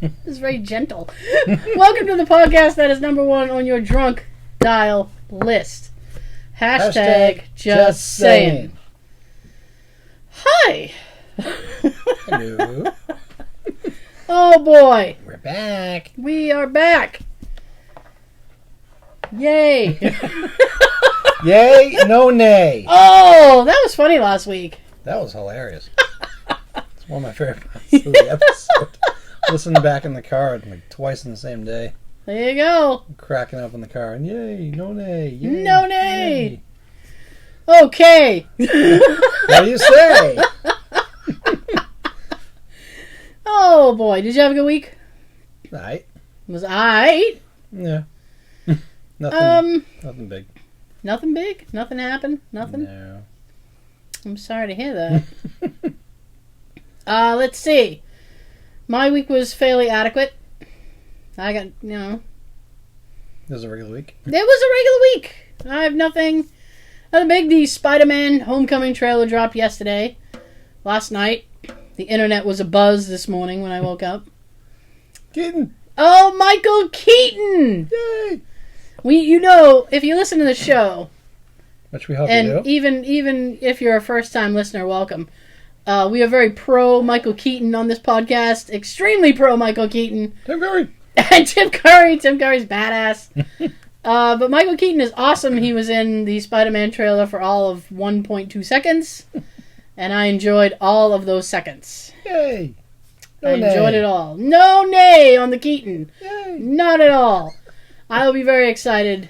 It's very gentle. Welcome to the podcast that is number one on your drunk dial list. Hashtag just saying. Hi. Hello. Oh boy. We're back. We are back. Yay. Yay, no nay. Oh, that was funny last week. That was hilarious. It's one of my favorite parts of the episode. Listening back in the car like twice in the same day. There you go. Cracking up in the car and yay, no nay. Yay, No nay. yay. Okay. What do you say? Oh boy, did you have a good week? Right. Was I? Yeah. Nothing big. Nothing big? Nothing happened? Nothing? No. I'm sorry to hear that. Let's see. My week was fairly adequate. I got, It was a regular week. It was a regular week. I have nothing big. The Spider-Man Homecoming trailer dropped yesterday. Last night. The internet was abuzz this morning when I woke up. Keaton. Oh, Michael Keaton! Yay! If you listen to the show, Which we hope and you do. even if you're a first-time listener, welcome. We are very pro Michael Keaton on this podcast. Extremely pro Michael Keaton. Tim Curry. And Tim Curry. Tim Curry's badass. But Michael Keaton is awesome. He was in the Spider-Man trailer for all of 1.2 seconds. And I enjoyed all of those seconds. Yay! I enjoyed it all. No nay on the Keaton. Yay! Not at all. I will be very excited.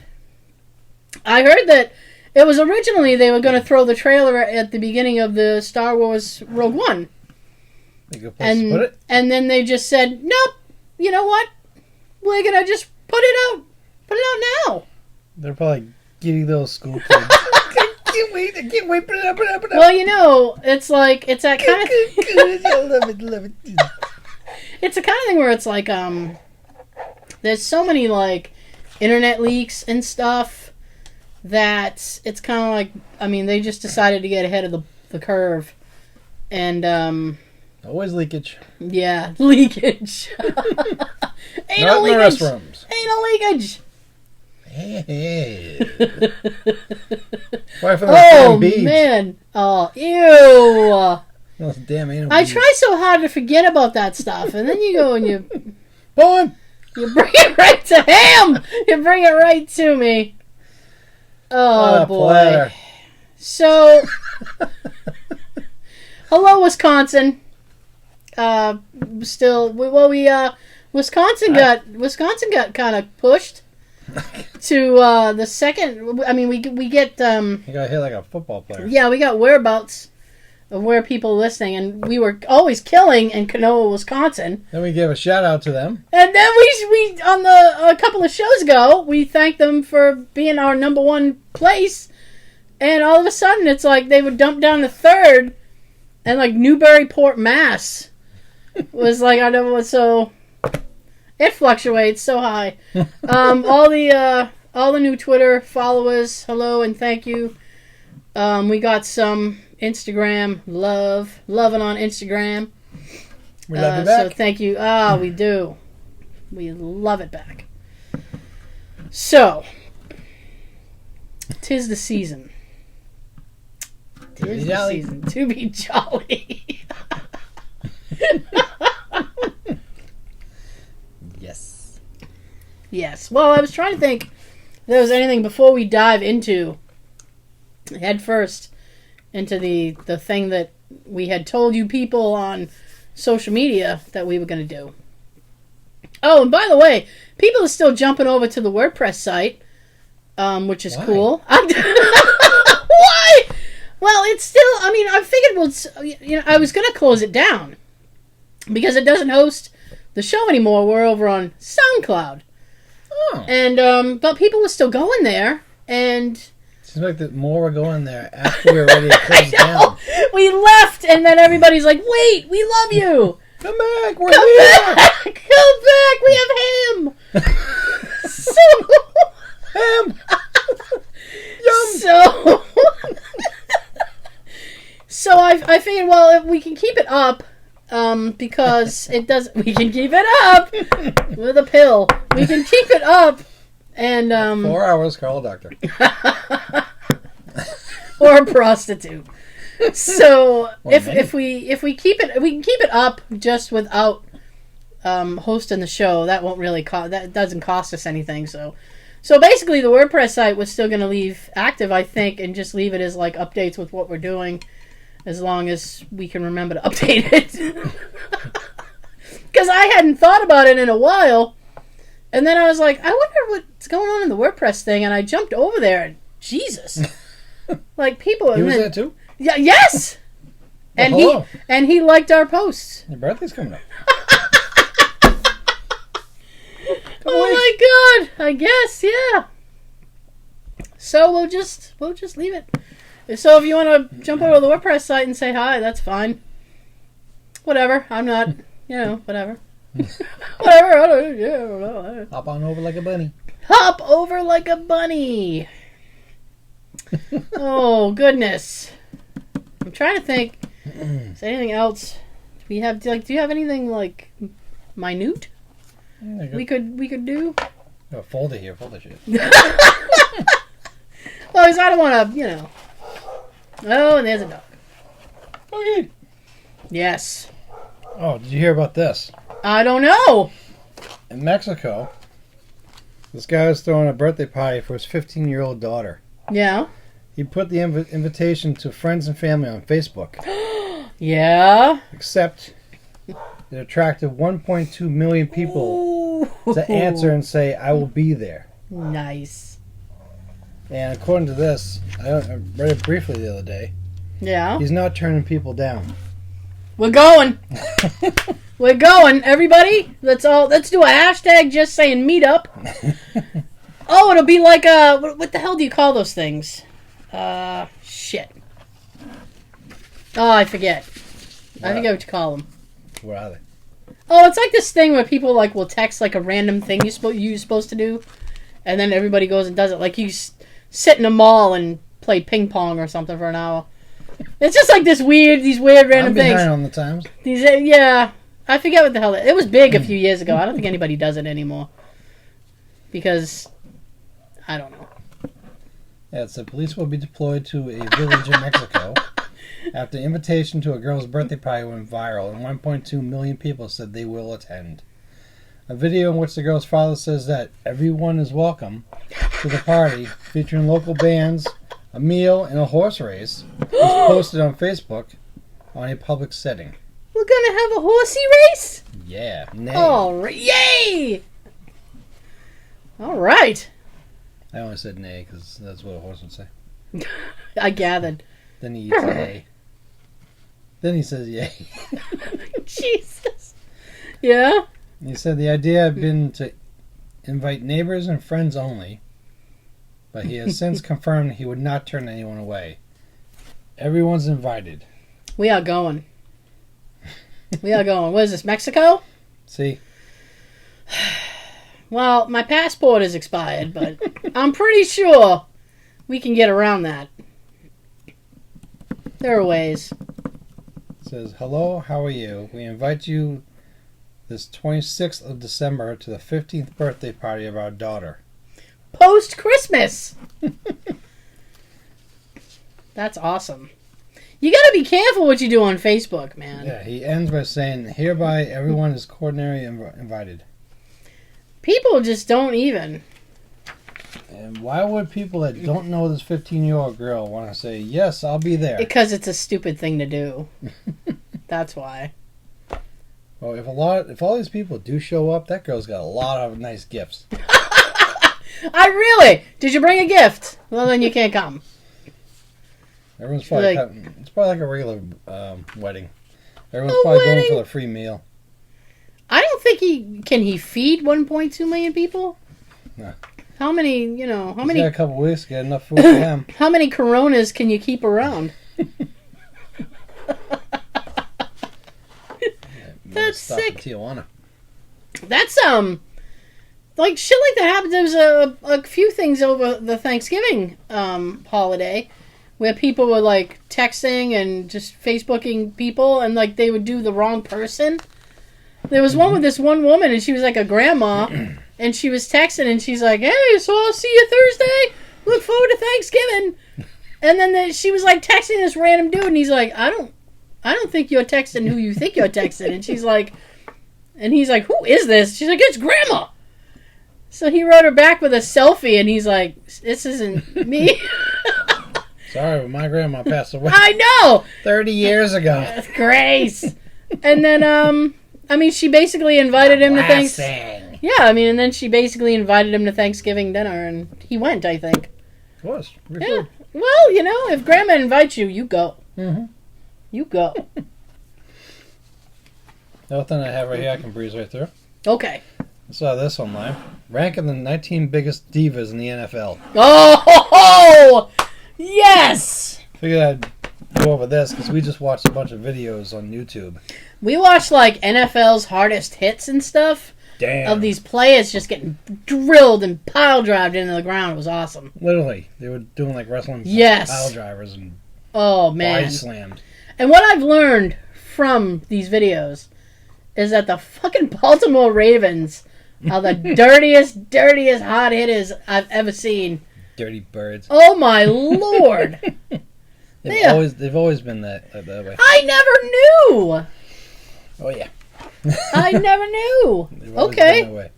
I heard that it was originally they were going to throw the trailer at the beginning of the Star Wars Rogue One. A good place to put it. And then they just said, nope, you know what? We're going to just put it out. Put it out now. They're probably getting those school kids. I can't wait. Put it up. Well, it's like, it's that kind of I love it. It's the kind of thing where it's like, there's so many, like, internet leaks and stuff that it's kind of like, they just decided to get ahead of the curve. And, Always leakage. yeah, leakage. Anal Not in the leakage. restrooms. Anal leakage. Hey. Why for those Oh, damn beads? man. Oh, ew. Those damn anal I beads. try so hard to forget about that stuff, and then you go and you Bowen! bring it right to him. You bring it right to me. Oh, What a boy. platter. So, hello, Wisconsin. Wisconsin got kind of pushed to the second. We get You got hit like a football player. yeah, we got whereabouts of where people are listening, and we were always killing in Kanoa, Wisconsin. Then we give a shout out to them. And then we on a couple of shows ago, we thanked them for being our number one place, and all of a sudden it's like they would dump down to third, and like Newburyport, Mass, was like our number one. So it fluctuates so high. All the new Twitter followers, hello and thank you. We got some Instagram loving on Instagram. We love you back. So thank you. We do. We love it back. So, 'tis the season. To be Tis the jolly. season to be jolly. Yes. Yes. Well, I was trying to think if there was anything before we dive into head first into the thing that we had told you people on social media that we were going to do. Oh, and by the way, people are still jumping over to the WordPress site, which is Why? cool. Why? Well, it's still. I figured I was going to close it down because it doesn't host the show anymore. We're over on SoundCloud, Oh. and but people were still going there, and Seems like that more were going there after we were ready to close I it down. know. We left, and then everybody's like, "Wait, we love you. Come back, we're Come here. back, come back. We have him." So, Ham. Yum. so I figured, well, if we can keep it up, because it does. We can keep it up with a pill. We can keep it up, and 4 hours, call a doctor. or a prostitute. So if we keep it, we can keep it up just without hosting the show. That won't really that doesn't cost us anything. So basically, the WordPress site was still going to leave active, I think, and just leave it as like updates with what we're doing, as long as we can remember to update it. Because I hadn't thought about it in a while, and then I was like, I wonder what's going on in the WordPress thing, and I jumped over there, and Jesus, like people. He was there too. Yeah. Yes. And hello. he liked our posts. Your birthday's coming up. Oh my God! I guess, yeah. So we'll just leave it. So if you want to jump over to the WordPress site and say hi, that's fine. Whatever. I'm not, whatever. Whatever. I don't know. Hop on over like a bunny. Hop over like a bunny. Oh goodness. I'm trying to think. Is there anything else? Do you have anything like minute? Yeah, We could do. a folder here, folder shit. Well, because I don't want to, Oh, and there's a dog. Okay. Yes. Oh, did you hear about this? I don't know. In Mexico, this guy was throwing a birthday party for his 15-year-old daughter. Yeah. He put the invitation to friends and family on Facebook. Yeah. Except it attracted 1.2 million people to answer and say, I will be there. Nice. And according to this, I read it briefly the other day, Yeah. he's not turning people down. We're going. We're going. Everybody, let's do a hashtag just saying meetup. Oh, it'll be like what the hell do you call those things? Shit. Oh, I forget. I forget what you call them. What are they? Oh, it's like this thing where people will text like a random thing you're supposed to do, and then everybody goes and does it. Like you sit in a mall and play ping pong or something for an hour. It's just like these weird random I'm things. behind on the times. Yeah, I forget what the hell it was. Big a few years ago. I don't think anybody does it anymore because I don't know. Yeah, it said police will be deployed to a village in Mexico after invitation to a girl's birthday party went viral, and 1.2 million people said they will attend. A video in which the girl's father says that everyone is welcome to the party, featuring local bands, a meal, and a horse race, was posted on Facebook on a public setting. We're gonna have a horsey race? Yeah. Nay. Oh, yay! All right. I only said nay because that's what a horse would say. I gathered. Then he eats a hay. Then he says yay. Jesus. Yeah? He said the idea had been to invite neighbors and friends only, but he has since confirmed he would not turn anyone away. Everyone's invited. We are going. We are going. What is this, Mexico? See? Well, my passport is expired, but I'm pretty sure we can get around that. There are ways. It says, hello, how are you? We invite you this 26th of December to the 15th birthday party of our daughter. Post-Christmas! That's awesome. You gotta be careful what you do on Facebook, man. Yeah, he ends by saying, hereby everyone is cordially invited. People just don't even. And why would people that don't know this 15-year-old girl want to say, yes, I'll be there? Because it's a stupid thing to do. That's why. Well, if all these people do show up, that girl's got a lot of nice gifts. Did you bring a gift? Well, then you can't come. Everyone's probably it's probably like a regular wedding. Everyone's probably going for the free meal. I don't think can he feed 1.2 million people? No. How many, He's got a couple weeks to get enough food for them. How many Coronas can you keep around? That's sick. Tijuana. That's like shit like that happened. There was a few things over the Thanksgiving holiday where people were like texting and just Facebooking people, and like they would do the wrong person. There was one with this one woman, and she was like a grandma, and she was texting, and she's like, "Hey, so I'll see you Thursday. Look forward to Thanksgiving." And then she was like texting this random dude, and he's like, I don't think you're texting who you think you're texting. And she's like, and he's like, "Who is this?" She's like, "It's Grandma." So he wrote her back with a selfie, and he's like, "This isn't me." Sorry, but my grandma passed away. I know. 30 years ago. Grace. And then, I mean, she basically invited him to Thanksgiving. Yeah, I mean, and then she basically invited him to Thanksgiving dinner, and he went, I think. It was. Yeah. Well, you know, if Grandma invites you, you go. Mm-hmm. You go. Nothing I have right here I can breeze right through. Okay. I saw this online. Ranking the 19 biggest divas in the NFL. Oh, yes! Figured I'd go over this because we just watched a bunch of videos on YouTube. We watched, like, NFL's hardest hits and stuff. Damn. Of these players just getting drilled and pile drived into the ground. It was awesome. Literally. They were doing, like, wrestling pile drivers and body slammed. And what I've learned from these videos is that the fucking Baltimore Ravens are the dirtiest hot hitters I've ever seen. Dirty birds. Oh my lord! They've always been that way. I never knew. Oh yeah. I never knew. Okay.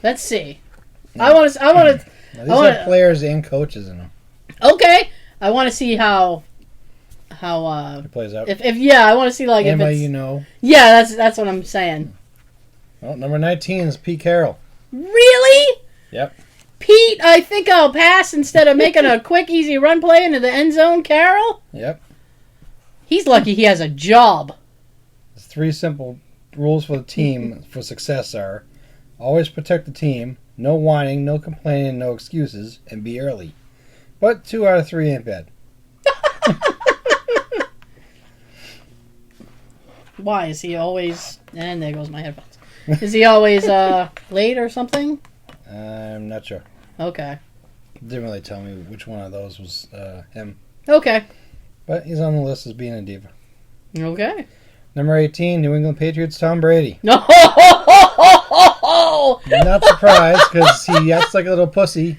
Let's see. Yeah. I want to. Now, these are players and coaches in them. Okay. I want to see how it plays out. If I want to see like anybody if it's, you know. Yeah, that's what I'm saying. Well, number 19 is Pete Carroll. Really? Yep. Pete, I think I'll pass instead of making a quick, easy run play into the end zone. Carroll? Yep. He's lucky he has a job. There's 3 simple rules for the team for success are: always protect the team, no whining, no complaining, no excuses, and be early. But 2 out of 3 ain't bad. Why? Is he always... And there goes my headphones. Is he always late or something? I'm not sure. Okay. Didn't really tell me which one of those was him. Okay. But he's on the list as being a diva. Okay. Number 18, New England Patriots, Tom Brady. No. Not surprised, because he acts like a little pussy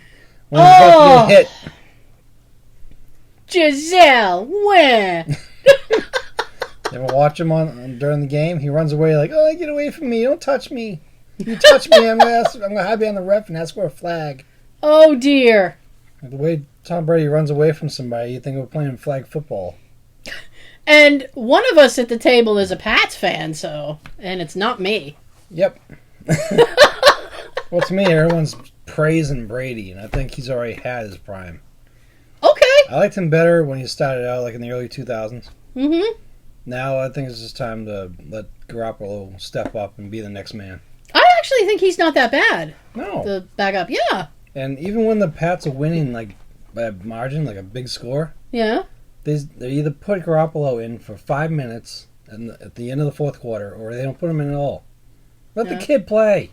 when he's about to get hit. Giselle, where? You ever watch him during the game? He runs away like, "Oh, get away from me! Don't touch me! If you touch me, I'm gonna hide behind the ref and ask for a flag." Oh dear. The way Tom Brady runs away from somebody, you think we're playing flag football. And one of us at the table is a Pats fan, and it's not me. Yep. Well, to me, everyone's praising Brady, and I think he's already had his prime. Okay. I liked him better when he started out, like in the early 2000s. Mm-hmm. Now I think it's just time to let Garoppolo step up and be the next man. I actually think he's not that bad. No. The backup, yeah. And even when the Pats are winning, like by a margin, like a big score, yeah, they either put Garoppolo in for 5 minutes at the end of the fourth quarter, or they don't put him in at all. Let the kid play.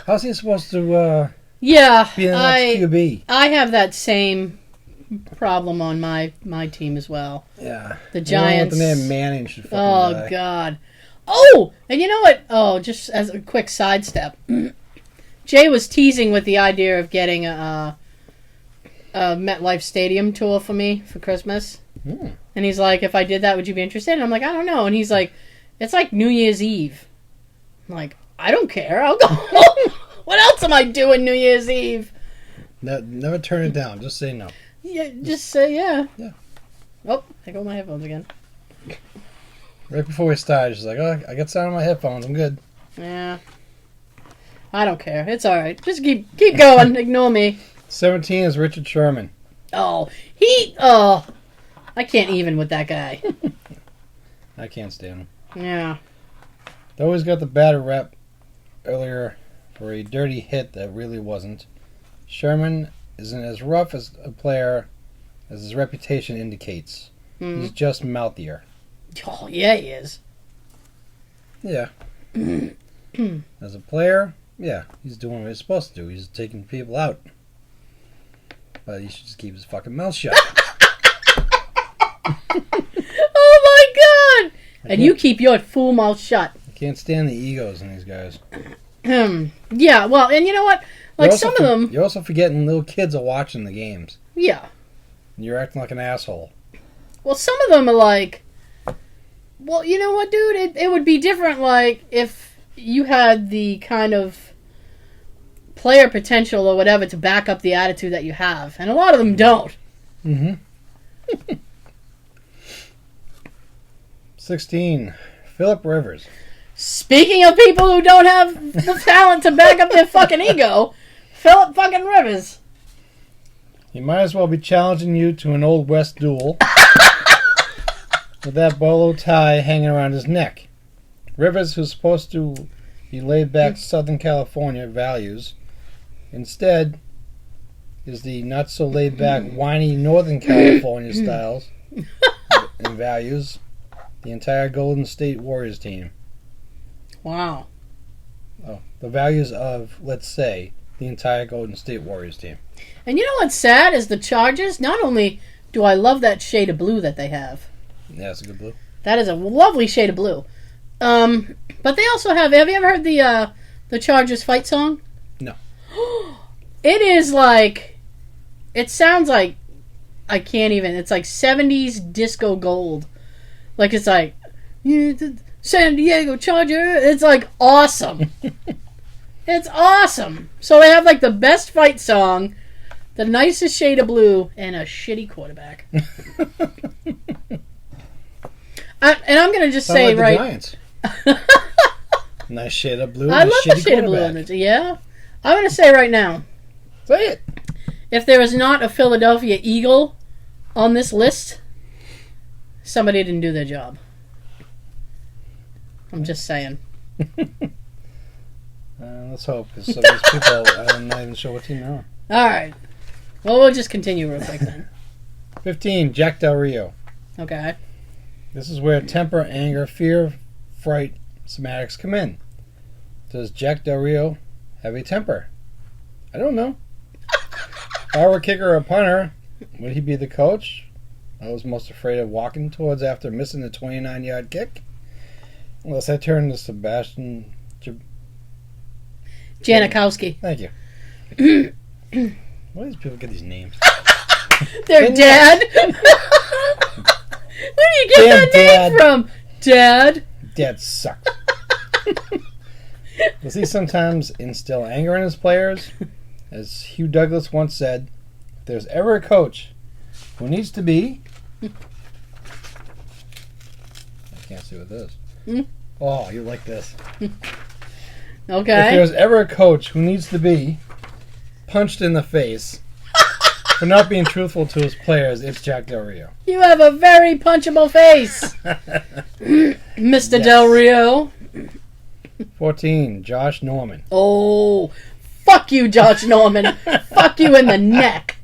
How's he supposed to be the next QB? I have that same problem on my team as well. Yeah. The Giants. The man Manning should fucking die. God. Oh, and you know what? Oh, just as a quick sidestep. Jay was teasing with the idea of getting a MetLife Stadium tour for me for Christmas. Mm. And he's like, if I did that, would you be interested? And I'm like, I don't know. And he's like, it's like New Year's Eve. I'm like, I don't care. I'll go home. What else am I doing New Year's Eve? No, never turn it down. Just say no. Yeah, just say yeah. Yeah. Oh, there go my headphones again. Right before we started, she's like, "Oh, I got sound on my headphones. I'm good." Yeah. I don't care. It's all right. Just keep going. Ignore me. 17 is Richard Sherman. Oh, I can't even with that guy. I can't stand him. Yeah. They always got the bad rep earlier for a dirty hit that really wasn't. Sherman isn't as rough as a player as his reputation indicates. He's just mouthier. Oh, yeah, he is. Yeah. As a player, yeah, he's doing what he's supposed to do. He's taking people out. But he should just keep his fucking mouth shut. Oh my god! And you keep your fool mouth shut. I can't stand the egos in these guys. Yeah, well, and you know what? Like some of them... You're also forgetting little kids are watching the games. Yeah. And you're acting like an asshole. Well, some of them are like... Well, you know what, dude? It would be different, like, if you had the kind of player potential or whatever to back up the attitude that you have. And a lot of them don't. Mm-hmm. 16. Phillip Rivers. Speaking of people who don't have the talent to back up their fucking ego, Phillip fucking Rivers. He might as well be challenging you to an Old West duel with that bolo tie hanging around his neck. Rivers, who's supposed to be laid-back Southern California values, instead is the not-so-laid-back, whiny Northern California styles and values the entire Golden State Warriors team. Wow. Oh, the values of, let's say, the entire Golden State Warriors team. And you know what's sad is the Chargers. Not only do I love that shade of blue that they have. Yeah, it's a good blue. That is a lovely shade of blue. But they also have you ever heard the Chargers fight song? No. It is like, it sounds like, I can't even, it's like 70s disco gold. Like, it's like, San Diego Charger. It's like awesome. It's awesome. So they have like the best fight song, the nicest shade of blue, and a shitty quarterback. And I'm going to just say, like right... the Giants. Nice shade of blue. I love the shade of blue on it. Yeah. I'm going to say right now. Say it. If there is not a Philadelphia Eagle on this list, somebody didn't do their job. I'm just saying. Let's hope, because some of these people, I'm not even sure what team they're on. All right. Well, we'll just continue real quick then. 15, Jack Del Rio. Okay. This is where temper, anger, fear, fright, somatics come in. Does Jack Del Rio have a temper? I don't know. If I were a kicker or a punter, would he be the coach I was most afraid of walking towards after missing the 29-yard kick? Unless I turn to Sebastian Janikowski. Thank you. Why do these people get these names? Their dad. Where do you get that name from? Dad? Dad sucked. Does he sometimes instill anger in his players? As Hugh Douglas once said, if there's ever a coach who needs to be... I can't see what this is. Oh, you like this. Okay. If there's ever a coach who needs to be punched in the face for not being truthful to his players, it's Jack Del Rio. You have a very punchable face, Mr. Yes. Del Rio. 14, Josh Norman. Oh, fuck you, Josh Norman. Fuck you in the neck.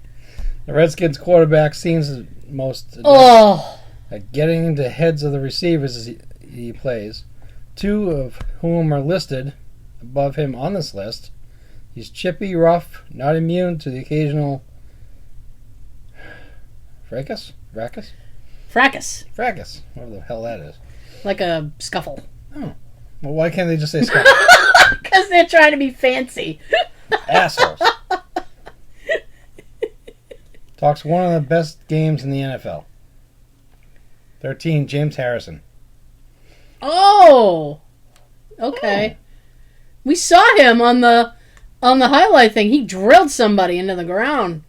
The Redskins quarterback seems most at getting into heads of the receivers as he plays, two of whom are listed above him on this list. He's chippy, rough, not immune to the occasional fracas, whatever the hell that is. Like a scuffle. Oh. Well, why can't they just say scuffle? Because they're trying to be fancy. Assholes. Talks one of the best games in the NFL. 13, James Harrison. Oh! Okay. Oh. We saw him on the highlight thing. He drilled somebody into the ground.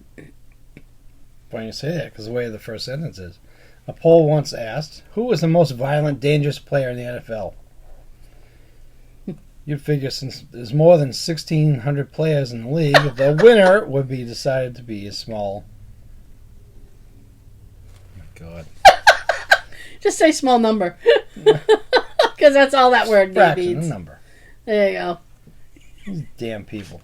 Funny you say that, because the way the first sentence is. A poll once asked, who was the most violent, dangerous player in the NFL? You'd figure since there's more than 1,600 players in the league, the winner would be decided to be a small... Oh my God. Just say small number. Because that's all that word fraction needs. A number. There you go. These damn people.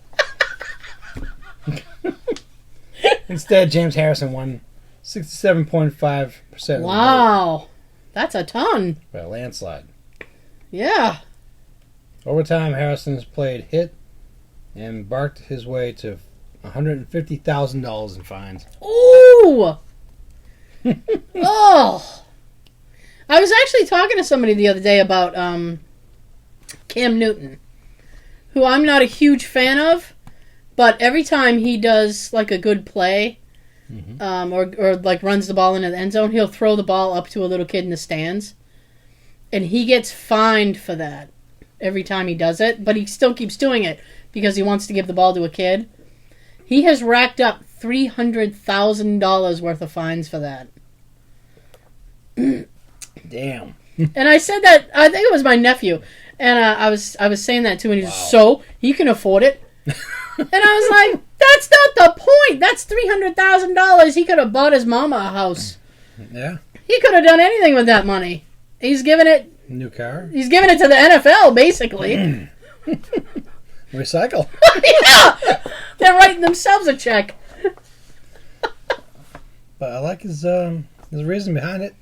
Instead, James Harrison won 67.5%. Wow. That's a ton. By a landslide. Yeah. Over time, Harrison has played hit and barked his way to $150,000 in fines. Ooh! Oh! I was actually talking to somebody the other day about Cam Newton, who I'm not a huge fan of, but every time he does like a good play, or like runs the ball into the end zone, he'll throw the ball up to a little kid in the stands, and he gets fined for that every time he does it, but he still keeps doing it because he wants to give the ball to a kid. He has racked up $300,000 worth of fines for that. Damn. And I said that, I think it was my nephew, and I was saying that to him, and he was so he can afford it. And I was like, that's not the point. That's $300,000. He could have bought his mama a house. Yeah. He could have done anything with that money. He's giving it. New car. He's giving it to the NFL, basically. Recycle. Yeah, they're writing themselves a check. But I like his reason behind it.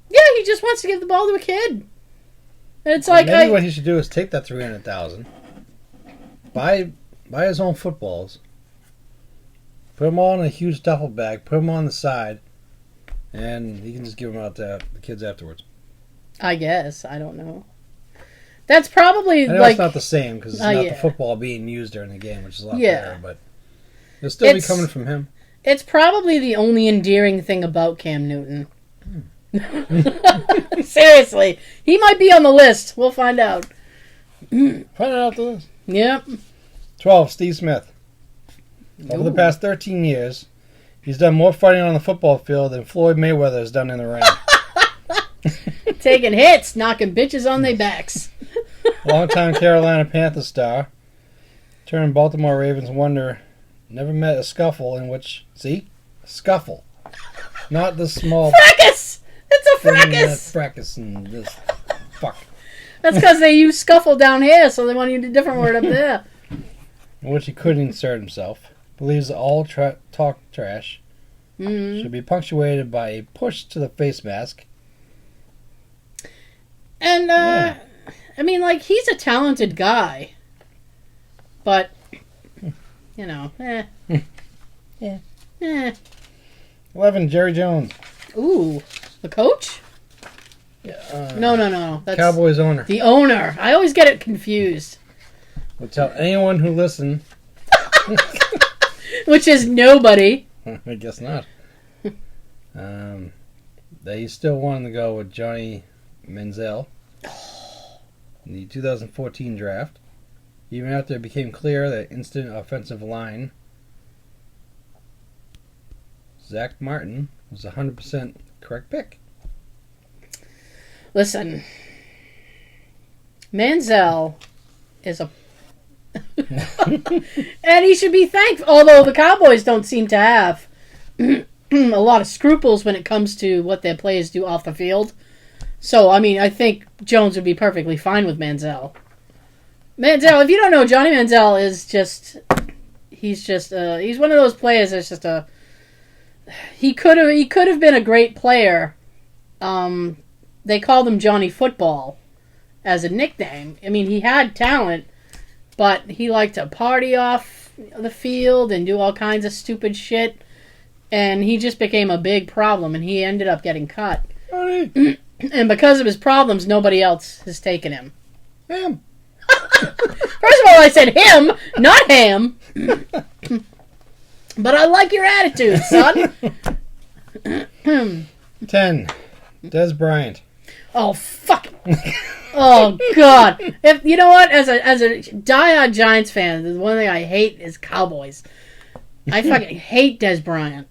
Yeah, he just wants to give the ball to a kid. And it's like maybe what he should do is take that $300,000, buy his own footballs, put them all in a huge duffel bag, put them on the side, and he can just give them out to the kids afterwards. I guess. I don't know. That's probably I know like... it's not the same because it's not yeah. the football being used during the game, which is a lot Yeah. better, but it'll still be coming from him. It's probably the only endearing thing about Cam Newton. Seriously. He might be on the list. We'll find out. Find out after this. Yep. 12, Steve Smith. Over the past 13 years, he's done more fighting on the football field than Floyd Mayweather has done in the ring. Taking hits, knocking bitches on their backs. Longtime Carolina Panthers star turned Baltimore Ravens wonder never met a scuffle in which... See? Scuffle. Not the small... Fracas! It's a fracas! Fracas and this... Fuck. That's because they use scuffle down here, so they want to use a different word up there. In which he couldn't insert himself. Believes that all talk trash should be punctuated by a push to the face mask. And, I mean, like, he's a talented guy. But, you know, Yeah. 11, Jerry Jones. Ooh, the coach? Yeah, No. That's Cowboys owner. the owner. I always get it confused. We'll tell anyone who listens. Which is nobody. I guess not. They still wanted to go with Johnny Manziel in the 2014 draft, even after it became clear that instant offensive line Zach Martin was 100% correct pick. Listen, Manziel is a... and he should be thankful, although the Cowboys don't seem to have a lot of scruples when it comes to what their players do off the field. So, I mean, I think Jones would be perfectly fine with Manziel. Manziel, if you don't know, Johnny Manziel is just... He's one of those players that's just a... He could have been a great player. They called him Johnny Football as a nickname. I mean, he had talent, but he liked to party off the field and do all kinds of stupid shit. And he just became a big problem, and he ended up getting cut. And because of his problems, nobody else has taken him. Him. First of all, I said him, not him. But I like your attitude, son. 10, Des Bryant. Oh, fuck. Oh, God. If you know what? As a diehard Giants fan, the one thing I hate is Cowboys. I fucking hate Des Bryant.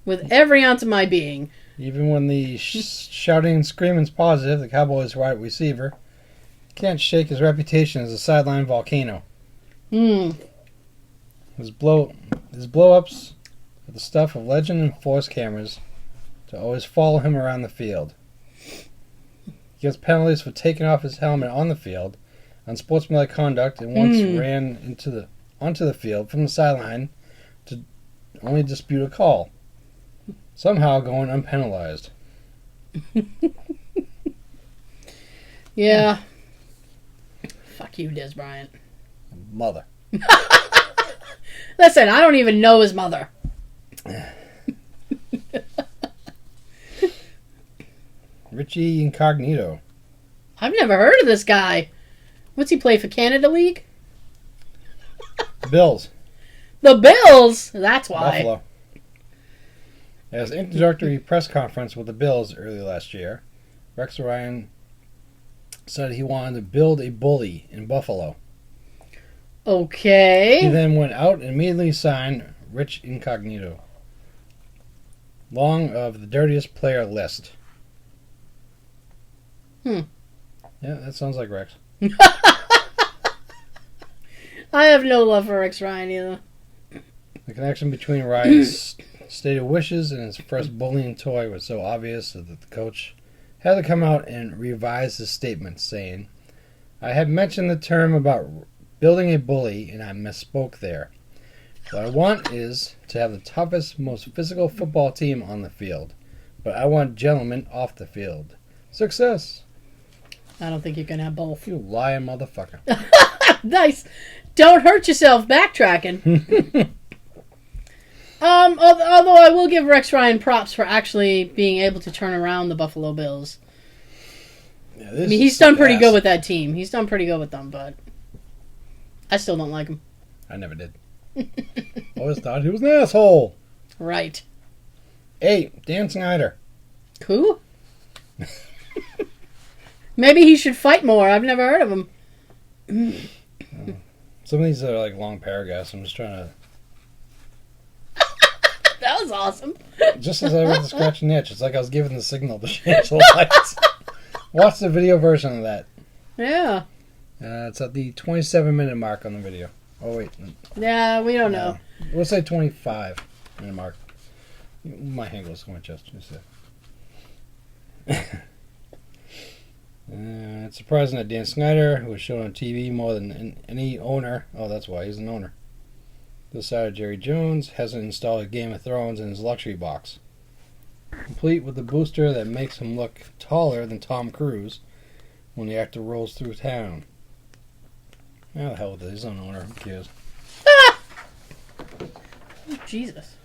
With every ounce of my being. Even when the shouting and screaming's positive, the Cowboys' wide receiver can't shake his reputation as a sideline volcano. His blow-ups are the stuff of legend and force cameras to always follow him around the field. He gets penalties for taking off his helmet on the field, unsportsmanlike conduct, and once ran onto the field from the sideline to only dispute a call, somehow going unpenalized. Yeah. Fuck you, Des Bryant. Mother. Listen, I don't even know his mother. Richie Incognito. I've never heard of this guy. What's he play for Canada League? Bills. The Bills? That's why. Buffalo. At his introductory press conference with the Bills early last year, Rex Ryan said he wanted to build a bully in Buffalo. Okay. He then went out and immediately signed Rich Incognito. Long of the dirtiest player list. Yeah, that sounds like Rex. I have no love for Rex Ryan either. The connection between Ryan's stated wishes and his first bullying toy was so obvious that the coach had to come out and revise his statement, saying, "I had mentioned the term about building a bully, and I misspoke there. What I want is to have the toughest, most physical football team on the field, but I want gentlemen off the field. Success." I don't think you can have both. You lying motherfucker. Nice. Don't hurt yourself backtracking. Although I will give Rex Ryan props for actually being able to turn around the Buffalo Bills. Yeah, I mean, he's done pretty good with that team. He's done pretty good with them, but I still don't like him. I never did. Always thought he was an asshole. Right. 8. Dan Snyder. Who? Maybe he should fight more. I've never heard of him. Some of these are like long paragraphs. I'm just trying to... That was awesome. Just as I went to scratch an itch, it's like I was given the signal to change the lights. Watch the video version of that. Yeah. It's at the 27-minute mark on the video. Oh, wait. Yeah, we don't know. We'll say 25-minute mark. My hand goes to my chest. Just it's surprising that Dan Snyder, who was shown on TV more than any owner, oh, that's why he's an owner, this side of Jerry Jones, hasn't installed a Game of Thrones in his luxury box. Complete with the booster that makes him look taller than Tom Cruise when the actor rolls through town. Oh, the hell with it. He's an owner. Who cares? Ah! Jesus.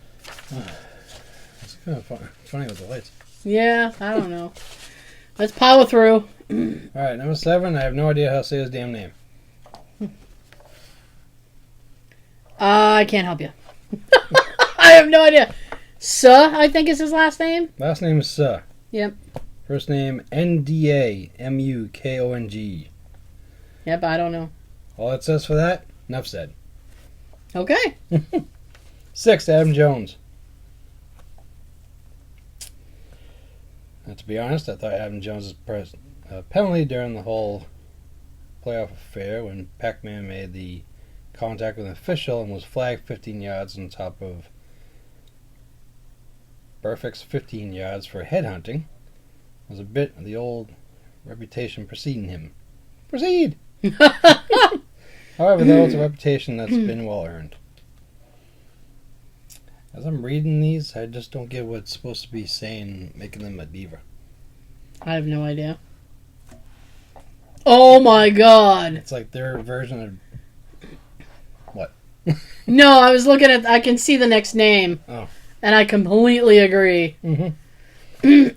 It's kind of funny with the lights. Yeah, I don't know. Let's power through. Alright, number 7. I have no idea how to say his damn name. I can't help you. I have no idea. Suh, I think is his last name. Last name is Suh. Yep. First name Ndamukong. Yep, I don't know. All it says for that, enough said. Okay. 6. Adam Jones. Now, to be honest, I thought Adam Jones' penalty during the whole playoff affair when Pac-Man made the contact with an official and was flagged 15 yards on top of Burfick's 15 yards for headhunting was a bit of the old reputation preceding him. Proceed! However, though, it's a reputation that's been well earned. As I'm reading these, I just don't get what it's supposed to be saying, making them a diva. I have no idea. Oh my god. It's like their version of... What? No, I was looking at... I can see the next name. Oh. And I completely agree. Mm-hmm.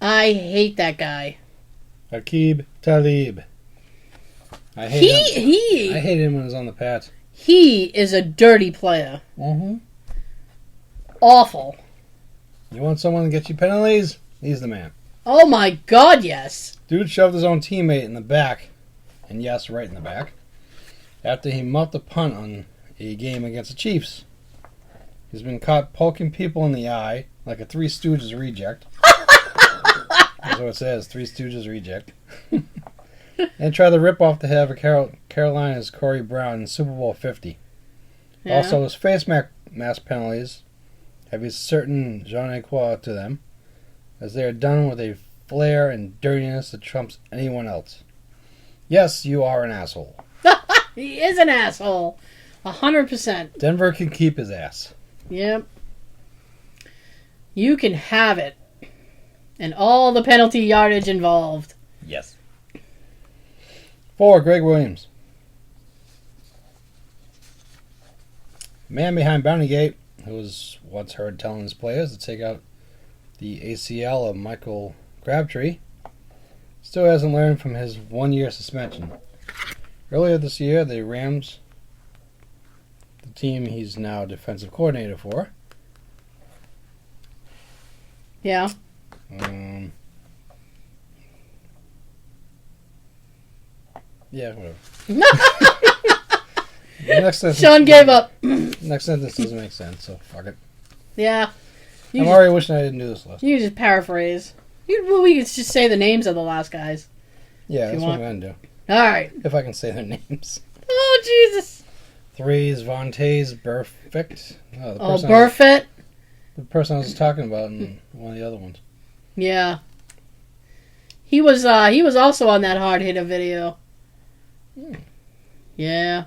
I hate that guy. Aqib Talib. I hate him. I hate him when he was on the Pats. He is a dirty player. Mm-hmm. Awful. You want someone to get you penalties? He's the man. Oh my god, yes. Dude shoved his own teammate in the back, and yes, right in the back, after he muffed a punt on a game against the Chiefs. He's been caught poking people in the eye like a Three Stooges reject. That's what it says, Three Stooges reject. And tried to rip off the head of Carolina's Corey Brown in Super Bowl 50. Yeah. Also, his face mask penalties have a certain je ne sais quoi to them, as they are done with a flair and dirtiness that trumps anyone else. Yes, you are an asshole. He is an asshole. 100%. Denver can keep his ass. Yep. You can have it. And all the penalty yardage involved. Yes. 4. Greg Williams. Man behind Bountygate, who was once heard telling his players to take out the ACL of Michael Crabtree, still hasn't learned from his 1-year suspension. Earlier this year, the Rams, the team he's now defensive coordinator for, Yeah. Yeah, whatever. The next sentence, Sean gave up. Next sentence doesn't make sense, so fuck it. Yeah. I'm already wishing I didn't do this list. You just paraphrase. We could just say the names of the last guys. Yeah, that's what I'm going to do. All right. If I can say their names. Oh, Jesus. 3 is Vontaze Burfict. Burfitt? The person I was talking about in one of the other ones. Yeah. He was also on that hard hitter video. Yeah.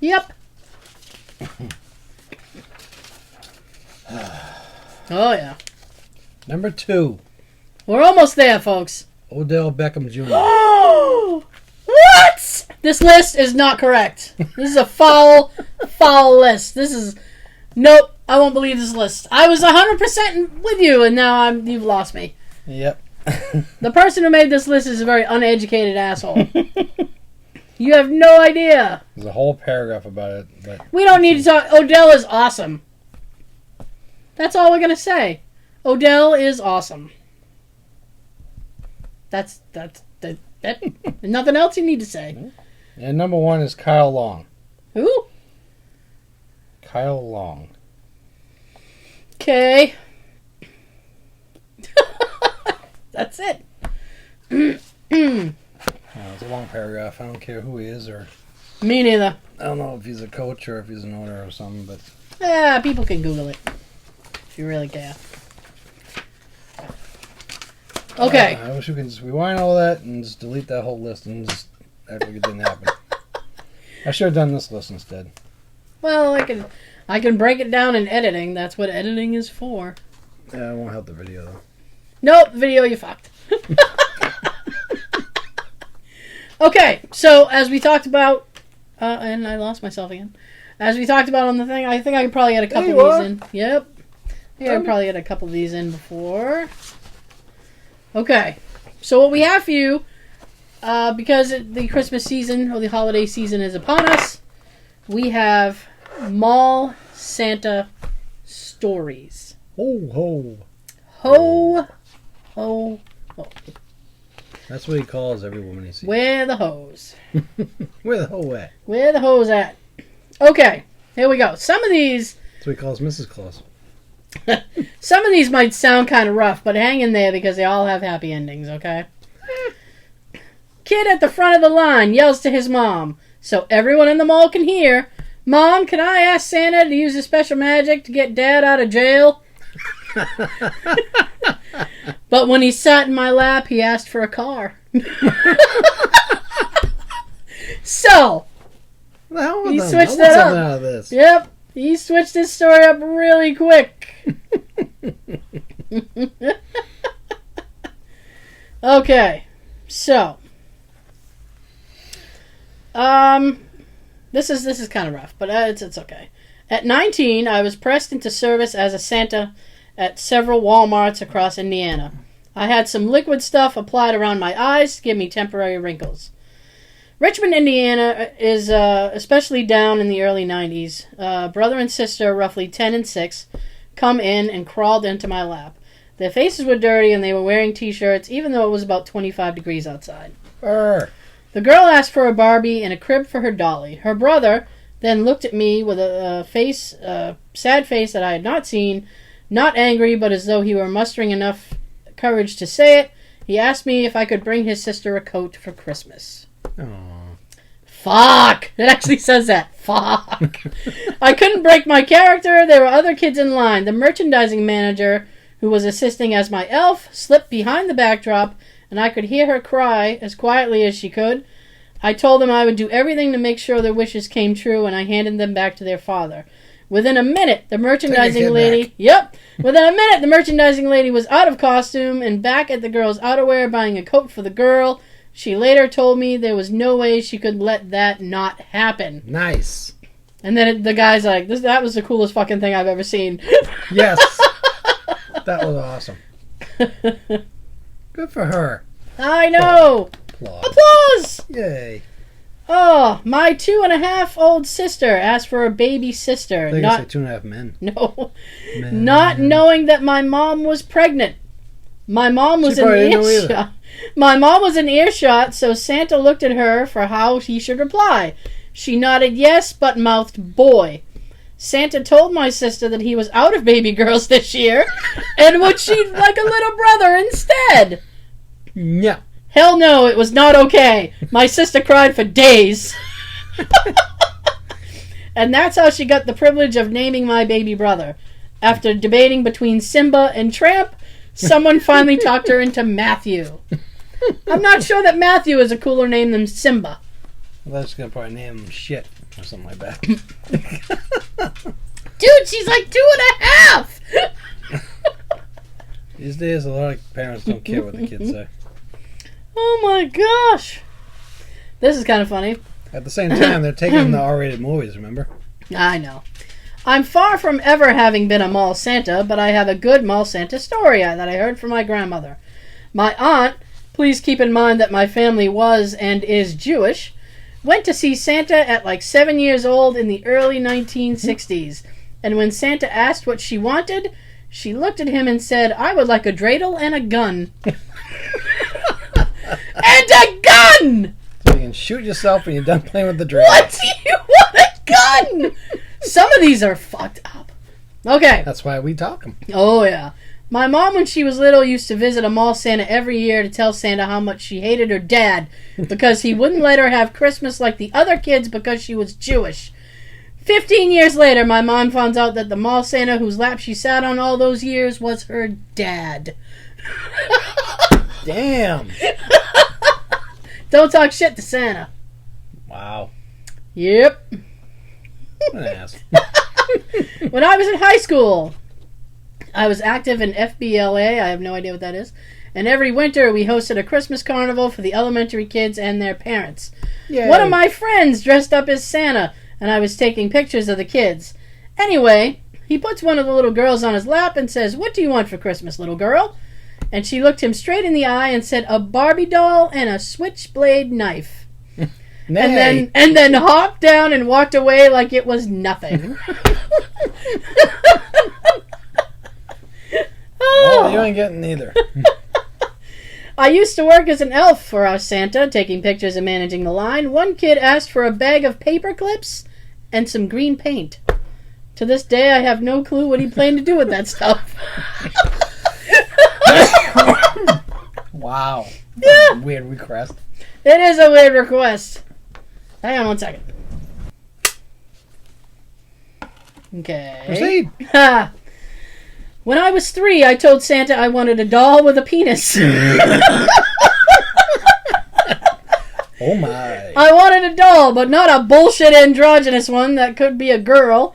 Yep. Oh, yeah. Number 2. We're almost there, folks. Odell Beckham Jr. Oh! What? This list is not correct. This is a foul list. This is... Nope. I won't believe this list. I was 100% with you, and now you've lost me. Yep. The person who made this list is a very uneducated asshole. You have no idea. There's a whole paragraph about it. But we don't need to talk. Odell is awesome. That's all we're going to say. Odell is awesome. That's nothing else you need to say. And number 1 is Kyle Long. Who? Kyle Long. Okay. That's it. It's a long paragraph. I don't care who he is or... Me neither. I don't know if he's a coach or if he's an owner or something, but... Yeah, people can Google it. If you really care. Okay. I wish we could just rewind all that and just delete that whole list and just act like it didn't happen. I should have done this list instead. Well, I can break it down in editing. That's what editing is for. Yeah, it won't help the video, though. Nope, video, you fucked. Okay, so as we talked about, and I lost myself again. As we talked about on the thing, I think I could probably get a couple of these in. Yep. Yeah, I could probably get a couple of these in before. Okay, so what we have for you, because the Christmas season or the holiday season is upon us, we have Mall Santa stories. Ho, ho. Ho, ho, ho. That's what he calls every woman he sees. Where the hose? Where the hoe at? Where the hose at? Okay, here we go. Some of these... That's what he calls Mrs. Claus. Some of these might sound kind of rough, but hang in there because they all have happy endings, okay? Kid at the front of the line yells to his mom, so everyone in the mall can hear, "Mom, can I ask Santa to use a special magic to get Dad out of jail?" But when he sat in my lap, he asked for a car. So, he switched that up. Out of this. Yep, he switched his story up really quick. Okay, so this is kind of rough, but it's okay. At 19, I was pressed into service as a Santa at several Walmarts across Indiana. I had some liquid stuff applied around my eyes to give me temporary wrinkles. Richmond, Indiana is especially down in the early 90s. Brother and sister, roughly 10 and 6, come in and crawled into my lap. Their faces were dirty and they were wearing t-shirts even though it was about 25 degrees outside. The girl asked for a Barbie and a crib for her dolly. Her brother then looked at me with a sad face that I had not seen, not angry, but as though he were mustering enough courage to say it. He asked me if I could bring his sister a coat for Christmas. Aww. Fuck! It actually says that. Fuck. I couldn't break my character. There were other kids in line. The merchandising manager, who was assisting as my elf, slipped behind the backdrop, and I could hear her cry as quietly as she could. I told them I would do everything to make sure their wishes came true, and I handed them back to their father. Within a minute, the merchandising lady... Yep. Within a minute, the merchandising lady was out of costume and back at the girl's outerwear buying a coat for the girl. She later told me there was no way she could let that not happen. Nice. And then the guy's like, that was the coolest fucking thing I've ever seen. Yes. That was awesome. Good for her. I know. Applause. Yay. Oh, my 2.5-year-old sister asked for a baby sister. They say 2.5 men. No. Not knowing that my mom was pregnant. My mom was in earshot. My mom was in earshot, so Santa looked at her for how he should reply. She nodded yes, but mouthed boy. Santa told my sister that he was out of baby girls this year, and would she like a little brother instead? No. Hell no, it was not okay. My sister cried for days. And that's how she got the privilege of naming my baby brother. After debating between Simba and Tramp, someone finally talked her into Matthew. I'm not sure that Matthew is a cooler name than Simba. Well, that's going to probably name him shit or something like that. Dude, she's like 2.5! These days, a lot of parents don't care what the kids say. Oh my gosh. This is kind of funny. At the same time, they're taking the R-rated movies, remember? I know. I'm far from ever having been a mall Santa, but I have a good mall Santa story that I heard from my grandmother. My aunt, please keep in mind that my family was and is Jewish, went to see Santa at like 7 years old in the early 1960s. And when Santa asked what she wanted, she looked at him and said, "I would like a dreidel and a gun." And a gun! So you can shoot yourself when you're done playing with the dreidel. What do you want a gun? Some of these are fucked up. Okay. That's why we talk them. Oh, yeah. My mom, when she was little, used to visit a mall Santa every year to tell Santa how much she hated her dad because he wouldn't let her have Christmas like the other kids because she was Jewish. 15 years later, my mom found out that the mall Santa whose lap she sat on all those years was her dad. Damn. Don't talk shit to Santa. Wow. Yep. What an ass. When I was in high school, I was active in FBLA. I have no idea what that is. And every winter, we hosted a Christmas carnival for the elementary kids and their parents. Yay. One of my friends dressed up as Santa, and I was taking pictures of the kids. Anyway, he puts one of the little girls on his lap and says, "What do you want for Christmas, little girl?" And she looked him straight in the eye and said, "A Barbie doll and a switchblade knife." and then hopped down and walked away like it was nothing. Well, you ain't getting neither. I used to work as an elf for our Santa, taking pictures and managing the line. One kid asked for a bag of paper clips and some green paint. To this day, I have no clue what he planned to do with that stuff. Wow. Yeah. Weird request. It is a weird request. Hang on one second. Okay. Proceed. When I was 3, I told Santa I wanted a doll with a penis. Oh my. I wanted a doll, but not a bullshit androgynous one that could be a girl.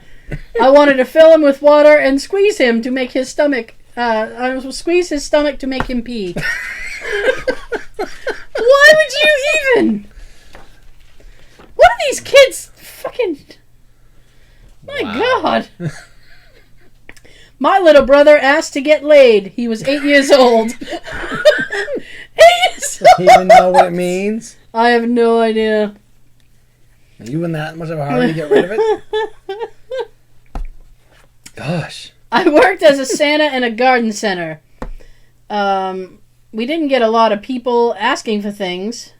I wanted to fill him with water and squeeze him to make his stomach... squeeze his stomach to make him pee. Why would you even? What are these kids fucking... My God. My little brother asked to get laid. He was 8 years old. 8 years old. Do you even know what it means? I have no idea. Are you in that much of a hurry to get rid of it? Gosh. I worked as a Santa in a garden center. We didn't get a lot of people asking for things,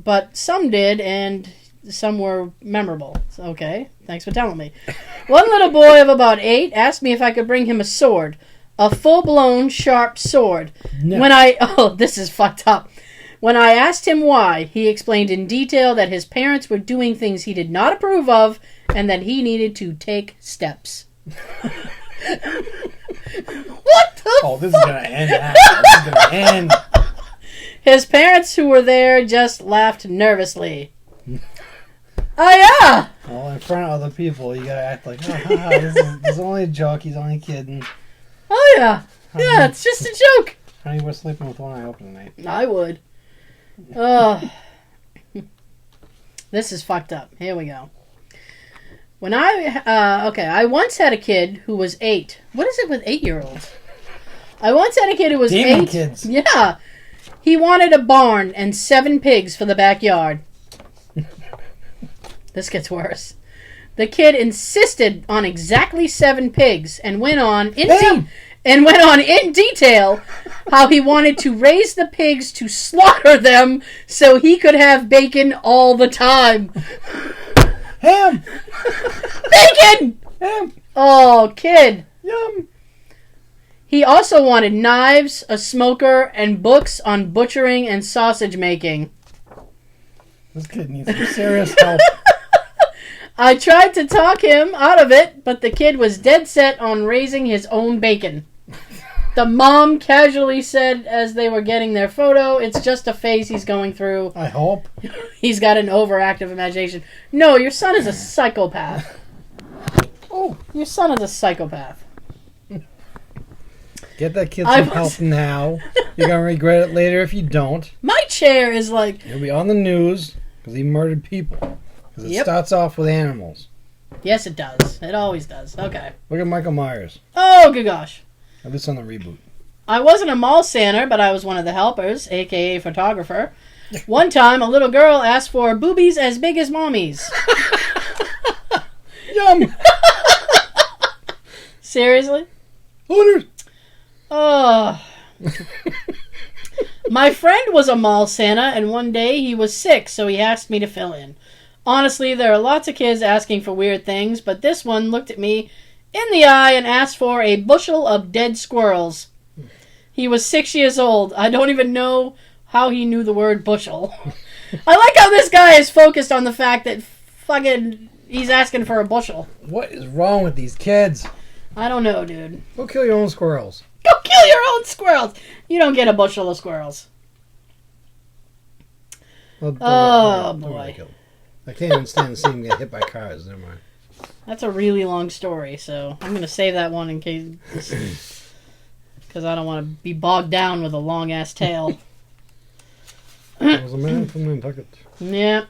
but some did, and some were memorable. So, okay, thanks for telling me. One little boy of about 8 asked me if I could bring him a sword. A full-blown, sharp sword. No. This is fucked up. When I asked him why, he explained in detail that his parents were doing things he did not approve of, and that he needed to take steps. What the fuck? This is going to end now. This is going to end. His parents, who were there, just laughed nervously. Oh, yeah! Well, in front of other people, you gotta act like, this is only a joke, he's only kidding. Oh, yeah. It's just a joke. Honey, we're sleeping with one eye open tonight. I would. Oh. This is fucked up. Here we go. When I once had a kid who was 8. What is it with 8-year-olds? I once had a kid who was Demon 8. Kids. Yeah. He wanted a barn and 7 pigs for the backyard. This gets worse. The kid insisted on exactly 7 pigs and went on in detail how he wanted to raise the pigs to slaughter them so he could have bacon all the time. Ham! Bacon! Ham! Oh, kid. Yum! He also wanted knives, a smoker, and books on butchering and sausage making. This kid needs some serious help. I tried to talk him out of it, but the kid was dead set on raising his own bacon. The mom casually said as they were getting their photo, "It's just a phase he's going through. I hope. He's got an overactive imagination." No, your son is a psychopath. Oh, your son is a psychopath. Get that kid some help now. You're going to regret it later if you don't. My chair is like... He'll be on the news because he murdered people. Because it starts off with animals. Yes, it does. It always does. Okay. Look at Michael Myers. Oh, good gosh. At least on the reboot. I wasn't a mall Santa, but I was one of the helpers, a.k.a. photographer. One time, a little girl asked for boobies as big as mommy's. Yum! Seriously? Hooters! Oh. My friend was a mall Santa, and one day he was sick, so he asked me to fill in. Honestly, there are lots of kids asking for weird things, but this one looked at me in the eye and asked for a bushel of dead squirrels. He was 6 years old. I don't even know how he knew the word bushel. I like how this guy is focused on the fact that fucking he's asking for a bushel. What is wrong with these kids? I don't know, dude. Go kill your own squirrels. Go kill your own squirrels. You don't get a bushel of squirrels. Well, don't boy. I can't even stand to see him get hit by cars. Never mind. That's a really long story, so I'm going to save that one in case... Because I don't want to be bogged down with a long-ass tail. There was a man from Nantucket. Yeah.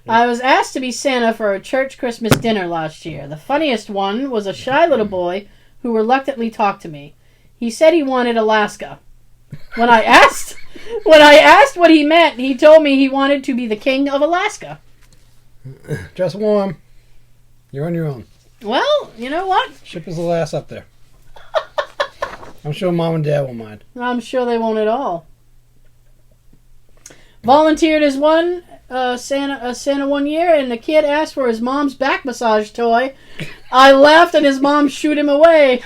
I was asked to be Santa for a church Christmas dinner last year. The funniest one was a shy little boy who reluctantly talked to me. He said he wanted Alaska. When I asked what he meant, he told me he wanted to be the king of Alaska. Dress warm. You're on your own. Well, you know what? Ship his little ass up there. I'm sure Mom and Dad won't mind. I'm sure they won't at all. Volunteered as one Santa one year, and the kid asked for his mom's back massage toy. I laughed, and his mom shooed him away.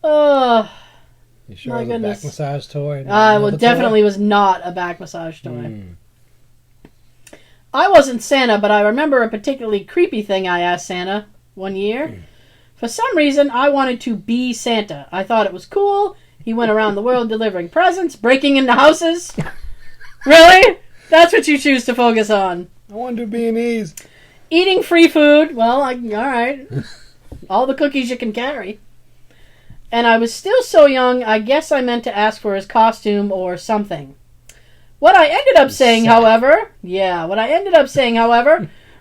Oh, you sure it was a back massage toy? Well, definitely was not a back massage toy. I wasn't Santa, but I remember a particularly creepy thing I asked Santa one year. For some reason, I wanted to be Santa. I thought it was cool. He went around the world delivering presents, breaking into houses. Really? That's what you choose to focus on. I want to do B&Es. Eating free food. Well, all right. All the cookies you can carry. And I was still so young, I guess I meant to ask for his costume or something. What I ended up saying, however,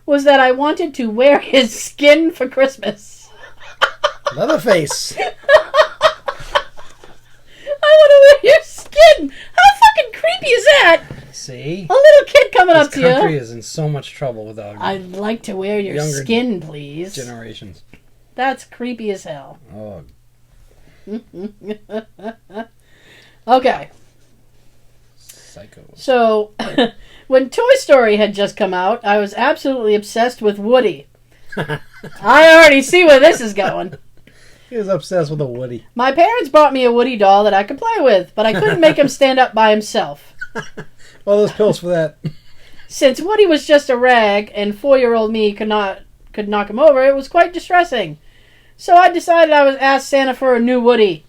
was that I wanted to wear his skin for Christmas. Leatherface. I want to wear your skin. How fucking creepy is that? See? A little kid coming up to you. This country is in so much trouble with our I'd like to wear your skin, please. Generations. That's creepy as hell. Oh. Okay. Psycho. So, when Toy Story had just come out, I was absolutely obsessed with Woody. I already see where this is going. He was obsessed with a Woody. My parents bought me a Woody doll that I could play with, but I couldn't make him stand up by himself. Well, there's pills for that. Since Woody was just a rag and 4-year-old me could knock him over, it was quite distressing. So I decided I would ask Santa for a new Woody.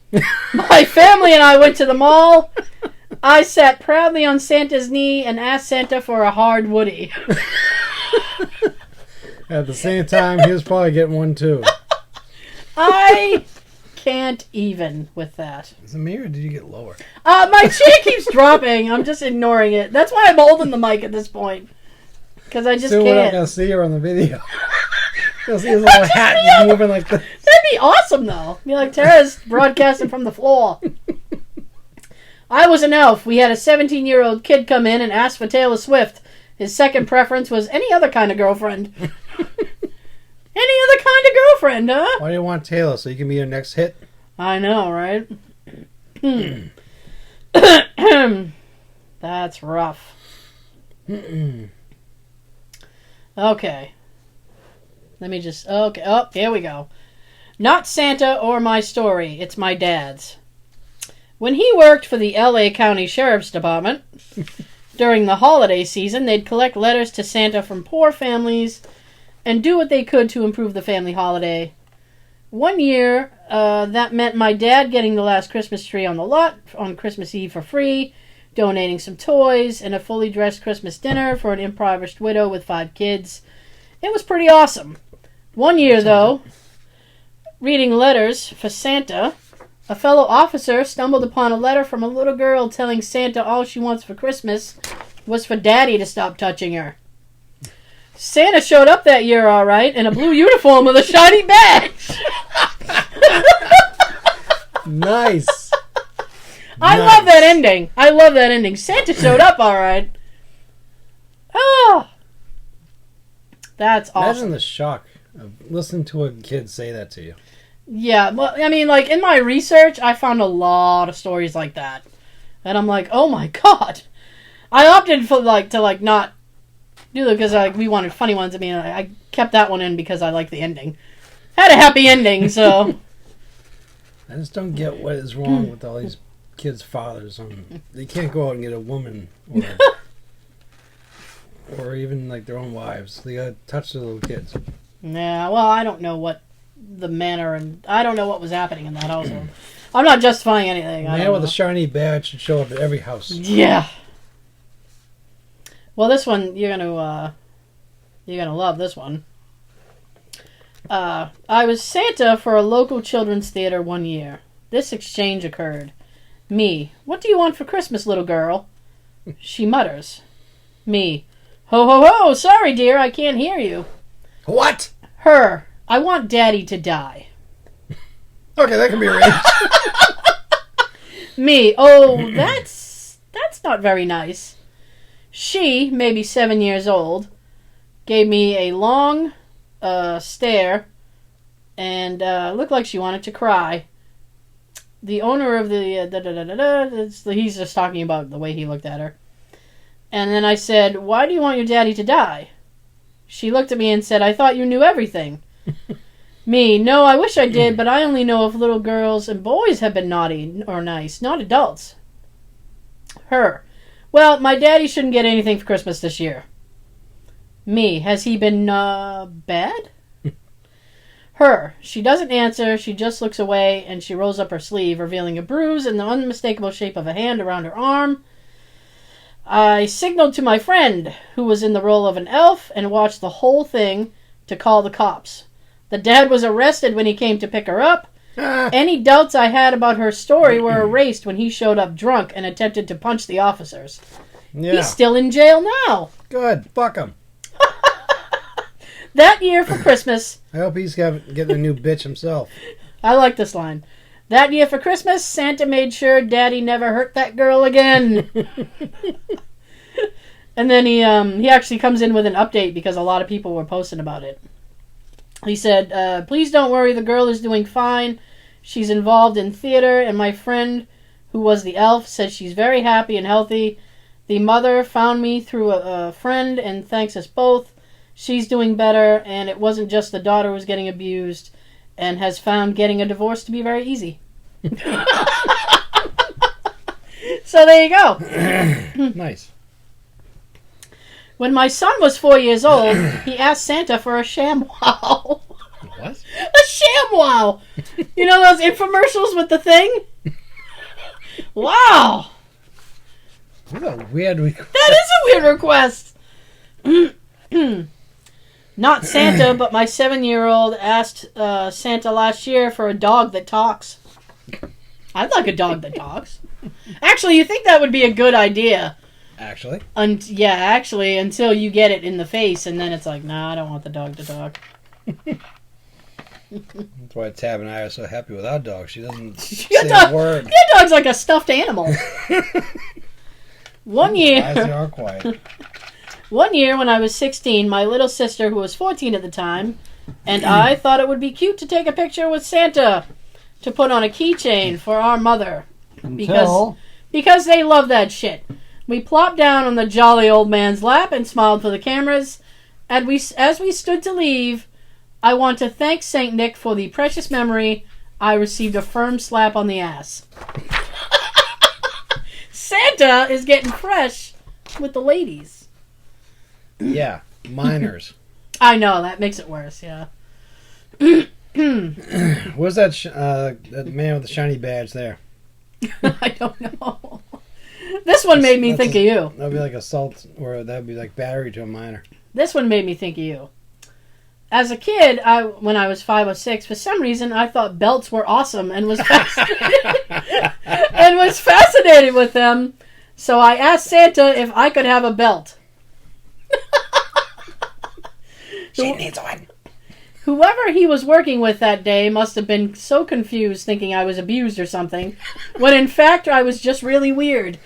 My family and I went to the mall. I sat proudly on Santa's knee and asked Santa for a hard Woody. At the same time, he was probably getting one too. I can't even with that. Is it me or did you get lower? My chair keeps dropping. I'm just ignoring it. That's why I'm holding the mic at this point. Because I just Still, can't. we're not going to see her on the video. You'll see his little hat just moving like this. That'd be awesome, though. Be like Tara's broadcasting from the floor. I was an elf. We had a 17-year-old kid come in and ask for Taylor Swift. His second preference was any other kind of girlfriend. Any other kind of girlfriend, huh? Why do you want Taylor? So you can be your next hit? I know, right? That's rough. Okay. Let me just... Okay. Oh, here we go. Not Santa or my story. It's my dad's. When he worked for the L.A. County Sheriff's Department, during the holiday season, they'd collect letters to Santa from poor families and do what they could to improve the family holiday. One year, that meant my dad getting the last Christmas tree on the lot on Christmas Eve for free, donating some toys, and a fully dressed Christmas dinner for an impoverished widow with 5 kids. It was pretty awesome. One year, though, reading letters for Santa, a fellow officer stumbled upon a letter from a little girl telling Santa all she wants for Christmas was for Daddy to stop touching her. Santa showed up that year all right in a blue uniform with a shiny badge. Nice. I love that ending. I love that ending. Santa showed up all right. Oh, that's awesome. Imagine the shock of listening to a kid say that to you. Yeah, well, I mean, like, in my research, I found a lot of stories like that. And I'm like, oh my god. I opted for, to not do it because, we wanted funny ones. I mean, I kept that one in because I liked the ending. Had a happy ending, so... I just don't get what is wrong with all these kids' fathers. They can't go out and get a woman or even, their own wives. They gotta touch their little kids. Yeah, well, I don't know what the manner and I don't know what was happening in that household. I'm not justifying anything. A man with a shiny badge should show up at every house. Yeah. Well, this one you're gonna love this one. I was Santa for a local children's theater one year. This exchange occurred. Me, what do you want for Christmas, little girl? She mutters. Me, ho ho ho, sorry dear, I can't hear you. What? Her, I want Daddy to die. Okay, that can be arranged. Me, oh, that's not very nice. She, maybe 7 years old, gave me a long stare and looked like she wanted to cry. The owner of the he's just talking about the way he looked at her. And then I said, why do you want your daddy to die? She looked at me and said, I thought you knew everything. Me, no, I wish I did, but I only know if little girls and boys have been naughty or nice, not adults. Her, well, my daddy shouldn't get anything for Christmas this year. Me, has he been, bad? Her, she doesn't answer, she just looks away, and she rolls up her sleeve, revealing a bruise and the unmistakable shape of a hand around her arm. I signaled to my friend, who was in the role of an elf, and watched the whole thing to call the cops. The dad was arrested when he came to pick her up. Any doubts I had about her story were erased when he showed up drunk and attempted to punch the officers. Yeah. He's still in jail now. Good. Fuck him. That year for Christmas... I hope he's getting a new bitch himself. I like this line. That year for Christmas, Santa made sure Daddy never hurt that girl again. And then he actually comes in with an update because a lot of people were posting about it. He said, please don't worry, the girl is doing fine. She's involved in theater, and my friend, who was the elf, said she's very happy and healthy. The mother found me through a friend and thanks us both. She's doing better, and it wasn't just the daughter who was getting abused, and has found getting a divorce to be very easy. So there you go. Nice. When my son was 4 years old, he asked Santa for a ShamWow. What? A ShamWow! You know those infomercials with the thing? Wow! That's a weird request. That is a weird request! Not Santa, but my 7-year-old asked Santa last year for a dog that talks. I'd like a dog that talks. Actually, you think that would be a good idea. Actually? Actually, until you get it in the face, and then it's like, nah, I don't want the dog to talk. That's why Tab and I are so happy with our dog. She doesn't say Your a word. Your dog's like a stuffed animal. One year. Eyes are quiet. One year when I was 16, my little sister, who was 14 at the time, and I thought it would be cute to take a picture with Santa to put on a keychain for our mother. Because they love that shit. We plopped down on the jolly old man's lap and smiled for the cameras. And as we stood to leave, I want to thank Saint Nick for the precious memory. I received a firm slap on the ass. Santa is getting fresh with the ladies. Yeah, minors. I know, that makes it worse, yeah. Where's that man with the shiny badge there? I don't know. This one made me think of you. That'd be like assault, or that'd be like battery to a minor. This one made me think of you. As a kid, when I was 5 or 6, for some reason I thought belts were awesome and was fascinated with them. So I asked Santa if I could have a belt. She needs one. Whoever he was working with that day must have been so confused, thinking I was abused or something, when in fact I was just really weird.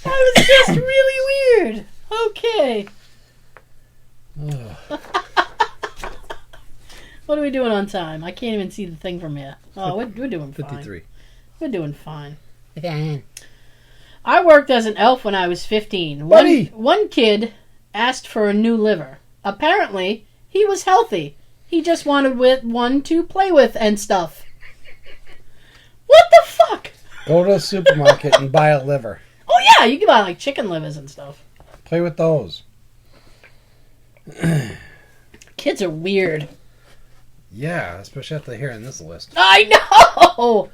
I was just really weird. Okay. What are we doing on time? I can't even see the thing from here. Oh, we're doing fine. 53. We're doing fine. I worked as an elf when I was 15. One kid asked for a new liver. Apparently, he was healthy. He just wanted one to play with and stuff. What the fuck? Go to the supermarket and buy a liver. Oh yeah, you can buy like chicken livers and stuff. Play with those. Kids are weird. Yeah, especially after hearing this list. I know!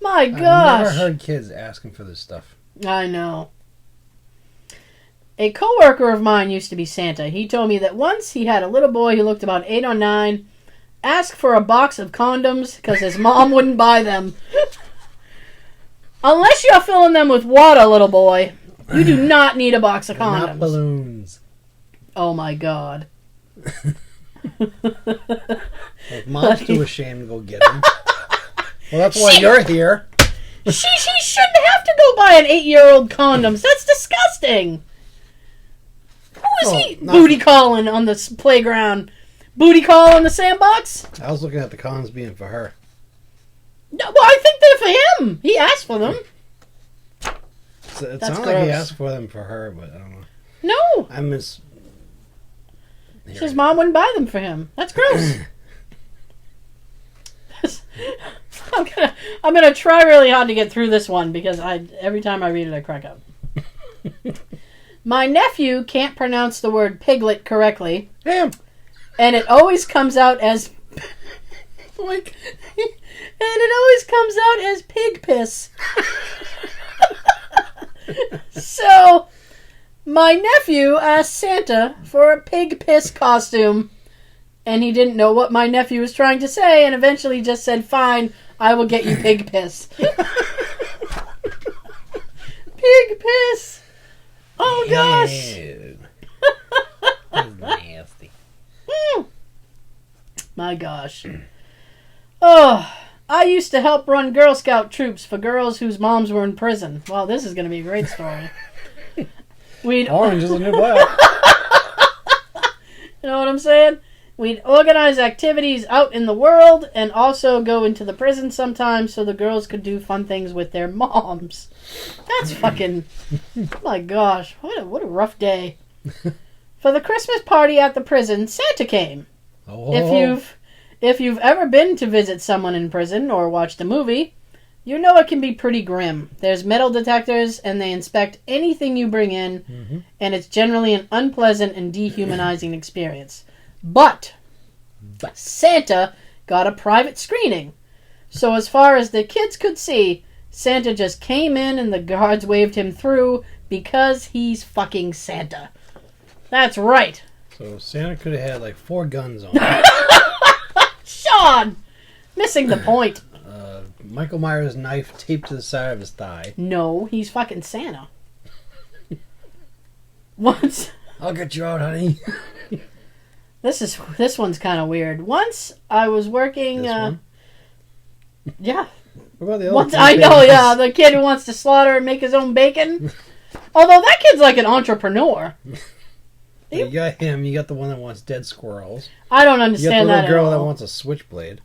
My gosh. I've never heard kids asking for this stuff. I know. A coworker of mine used to be Santa. He told me that once he had a little boy who looked about 8 or 9 ask for a box of condoms because his mom wouldn't buy them. Unless you're filling them with water, little boy, you do not need a box of condoms. Not balloons. Oh my god. If mom's too ashamed to go get them. Well, that's why you're here. She shouldn't have to go buy an 8-year-old condoms. That's disgusting. Who is he booty calling on the playground? Booty call on the sandbox? I was looking at the condoms being for her. No, well, I think they're for him. He asked for them. So it sounds like he asked for them for her, but I don't know. No. I miss. His mom wouldn't buy them for him. That's gross. I'm gonna try really hard to get through this one because every time I read it I crack up. My nephew can't pronounce the word piglet correctly. Damn. And it always comes out as pig piss. So my nephew asked Santa for a pig piss costume. And he didn't know what my nephew was trying to say, and eventually just said, "Fine, I will get you pig piss." Pig piss! Oh, gosh! That's nasty. My gosh. Oh, I used to help run Girl Scout troops for girls whose moms were in prison. Wow, this is going to be a great story. Orange is the new black. You know what I'm saying? We'd organize activities out in the world and also go into the prison sometimes so the girls could do fun things with their moms. That's fucking... my gosh. What a rough day. For the Christmas party at the prison, Santa came. Oh. If you've ever been to visit someone in prison or watched a movie, you know it can be pretty grim. There's metal detectors and they inspect anything you bring in, and it's generally an unpleasant and dehumanizing experience. But Santa got a private screening. So as far as the kids could see, Santa just came in and the guards waved him through because he's fucking Santa. That's right. So Santa could have had like 4 guns on him. Sean! Missing the point. Michael Myers' knife taped to the side of his thigh. No, he's fucking Santa. Once I'll get you out, honey. This one's kind of weird. Once I was working. This one? Yeah. What about the other Once two I know, babies? yeah, the kid who wants to slaughter and make his own bacon. Although that kid's like an entrepreneur. You got him. You got the one that wants dead squirrels. I don't You got understand the that little girl at that all. wants a switchblade.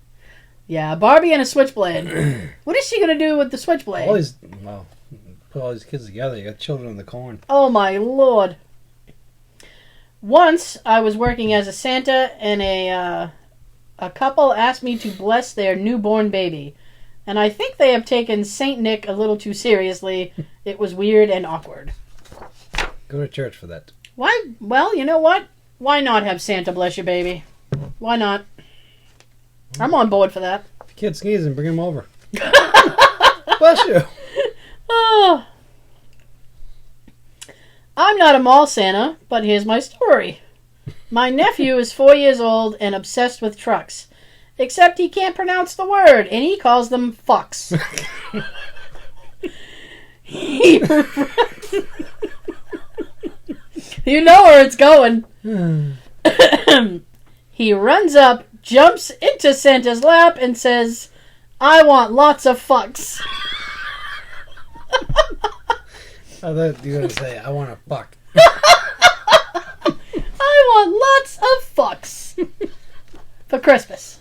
Yeah, Barbie and a switchblade. What is she gonna do with the switchblade? Put all these kids together. You got children in the corn. Oh my lord. Once I was working as a Santa and a couple asked me to bless their newborn baby. And I think they have taken Saint Nick a little too seriously. It was weird and awkward. Go to church for that. Why? Well, you know what? Why not have Santa bless your baby? Why not? I'm on board for that. If your kid's sneezing, bring him over. Bless you. Oh. I'm not a mall Santa, but here's my story. My nephew is 4 years old and obsessed with trucks. Except he can't pronounce the word, and he calls them fucks. You know where it's going. He runs up, jumps into Santa's lap, and says, "I want lots of fucks." I thought you were going to say, I want to fuck. I want lots of fucks for Christmas.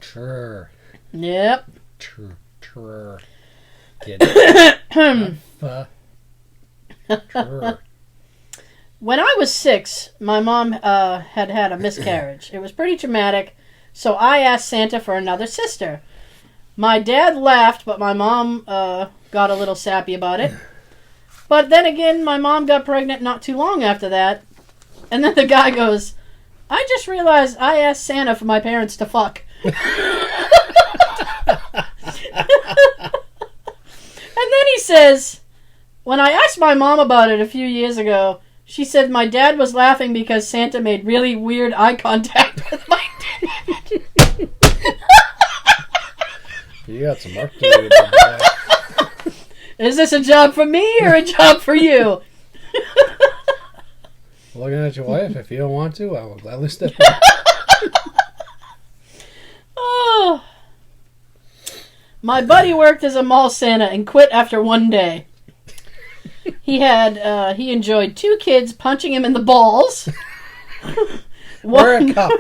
Sure. Yep. Sure. Kid. Sure. When I was 6, my mom had a miscarriage. It was pretty traumatic, so I asked Santa for another sister. My dad laughed, but my mom got a little sappy about it. But then again, my mom got pregnant not too long after that. And then the guy goes, "I just realized I asked Santa for my parents to fuck." And then he says, "When I asked my mom about it a few years ago, she said my dad was laughing because Santa made really weird eye contact with my dad." You got some work to do about that. Is this a job for me or a job for you? Looking at your wife, if you don't want to, I will gladly step in. Oh. My buddy worked as a mall Santa and quit after one day. He enjoyed 2 kids punching him in the balls. Wear a cup.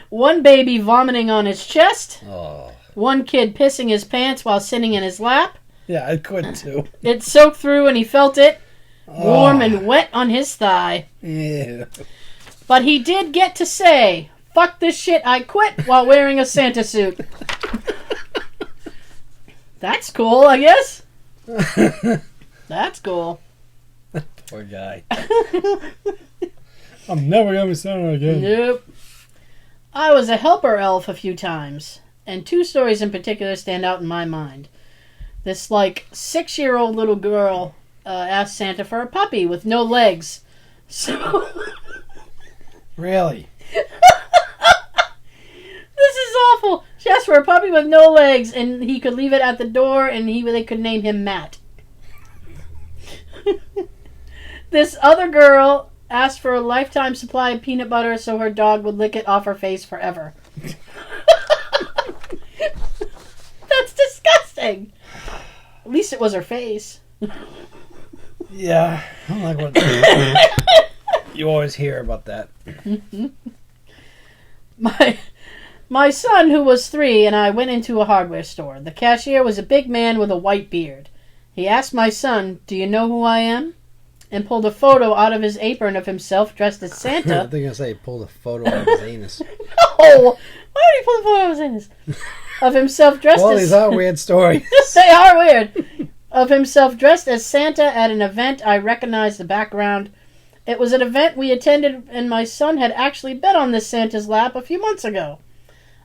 One baby vomiting on his chest. Oh. One kid pissing his pants while sitting in his lap. Yeah, I quit too. It soaked through and he felt it, warm and wet on his thigh. Yeah. But he did get to say, "Fuck this shit, I quit," while wearing a Santa suit. That's cool, I guess. That's cool. Poor guy. I'm never going to be Santa again. Nope. I was a helper elf a few times, and 2 stories in particular stand out in my mind. This, 6-year-old little girl asked Santa for a puppy with no legs. So... Really? This is awful. She asked for a puppy with no legs, and he could leave it at the door, and they could name him Matt. This other girl asked for a lifetime supply of peanut butter so her dog would lick it off her face forever. That's disgusting. At least it was her face. Yeah. I don't like what you always hear about that. My son, who was 3, and I went into a hardware store. The cashier was a big man with a white beard. He asked my son, "Do you know who I am?" and pulled a photo out of his apron of himself dressed as Santa. I think I say he pulled a photo out of his anus. No! Why would he pull a photo out of his anus? Of himself dressed Well, as... these are weird stories. They are weird. Of himself dressed as Santa at an event. I recognized the background. It was an event we attended, and my son had actually been on this Santa's lap a few months ago.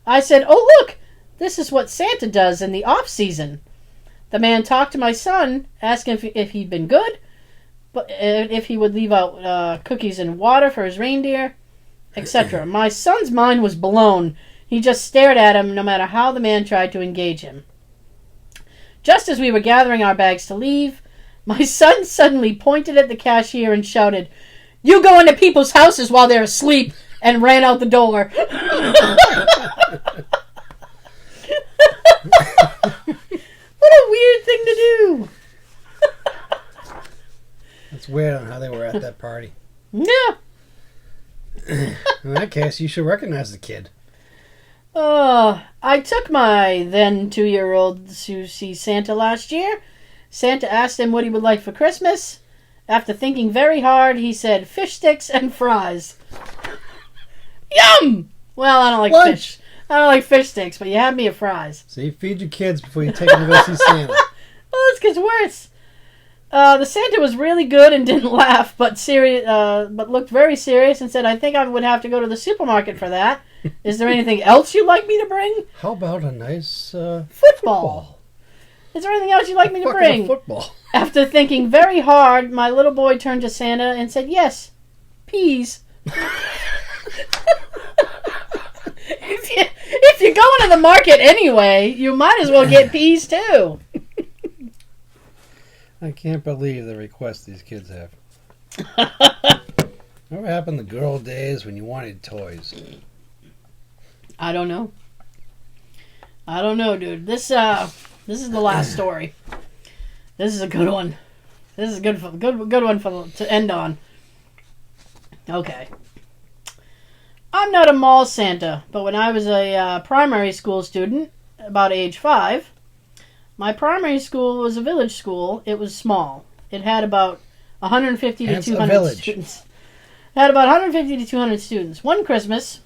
I said, "Oh, look! This is what Santa does in the off-season." The man talked to my son, asking if he'd been good, but if he would leave out cookies and water for his reindeer, etc. My son's mind was blown. He just stared at him no matter how the man tried to engage him. Just as we were gathering our bags to leave, my son suddenly pointed at the cashier and shouted, You go into people's houses while they're asleep and ran out the door. What a weird thing to do. That's weird on how they were at that party. Yeah. In that case, you should recognize the kid. I took my then 2-year-old to see Santa last year. Santa asked him what he would like for Christmas. After thinking very hard, he said fish sticks and fries. Yum! Well, I don't like fish. I don't like fish sticks, but you had me at fries. So you feed your kids before you take them to go see Santa. Well, this gets worse. The Santa was really good and didn't laugh, but looked very serious and said, I think I would have to go to the supermarket for that. Is there anything else you'd like me to bring? How about a nice football? Is there anything else you'd like me to bring? Football. After thinking very hard, my little boy turned to Santa and said, yes, peas. If you're going to the market anyway, you might as well get peas too. I can't believe the requests these kids have. What happened to the good old days when you wanted toys? I don't know. Dude. This is the last story. This is a good one. This is a good one to end on. Okay. I'm not a mall Santa, but when I was a primary school student, about age 5, my primary school was a village school. It was small. It had about 150 to 200 students. It had about 150 to 200 students. One Christmas,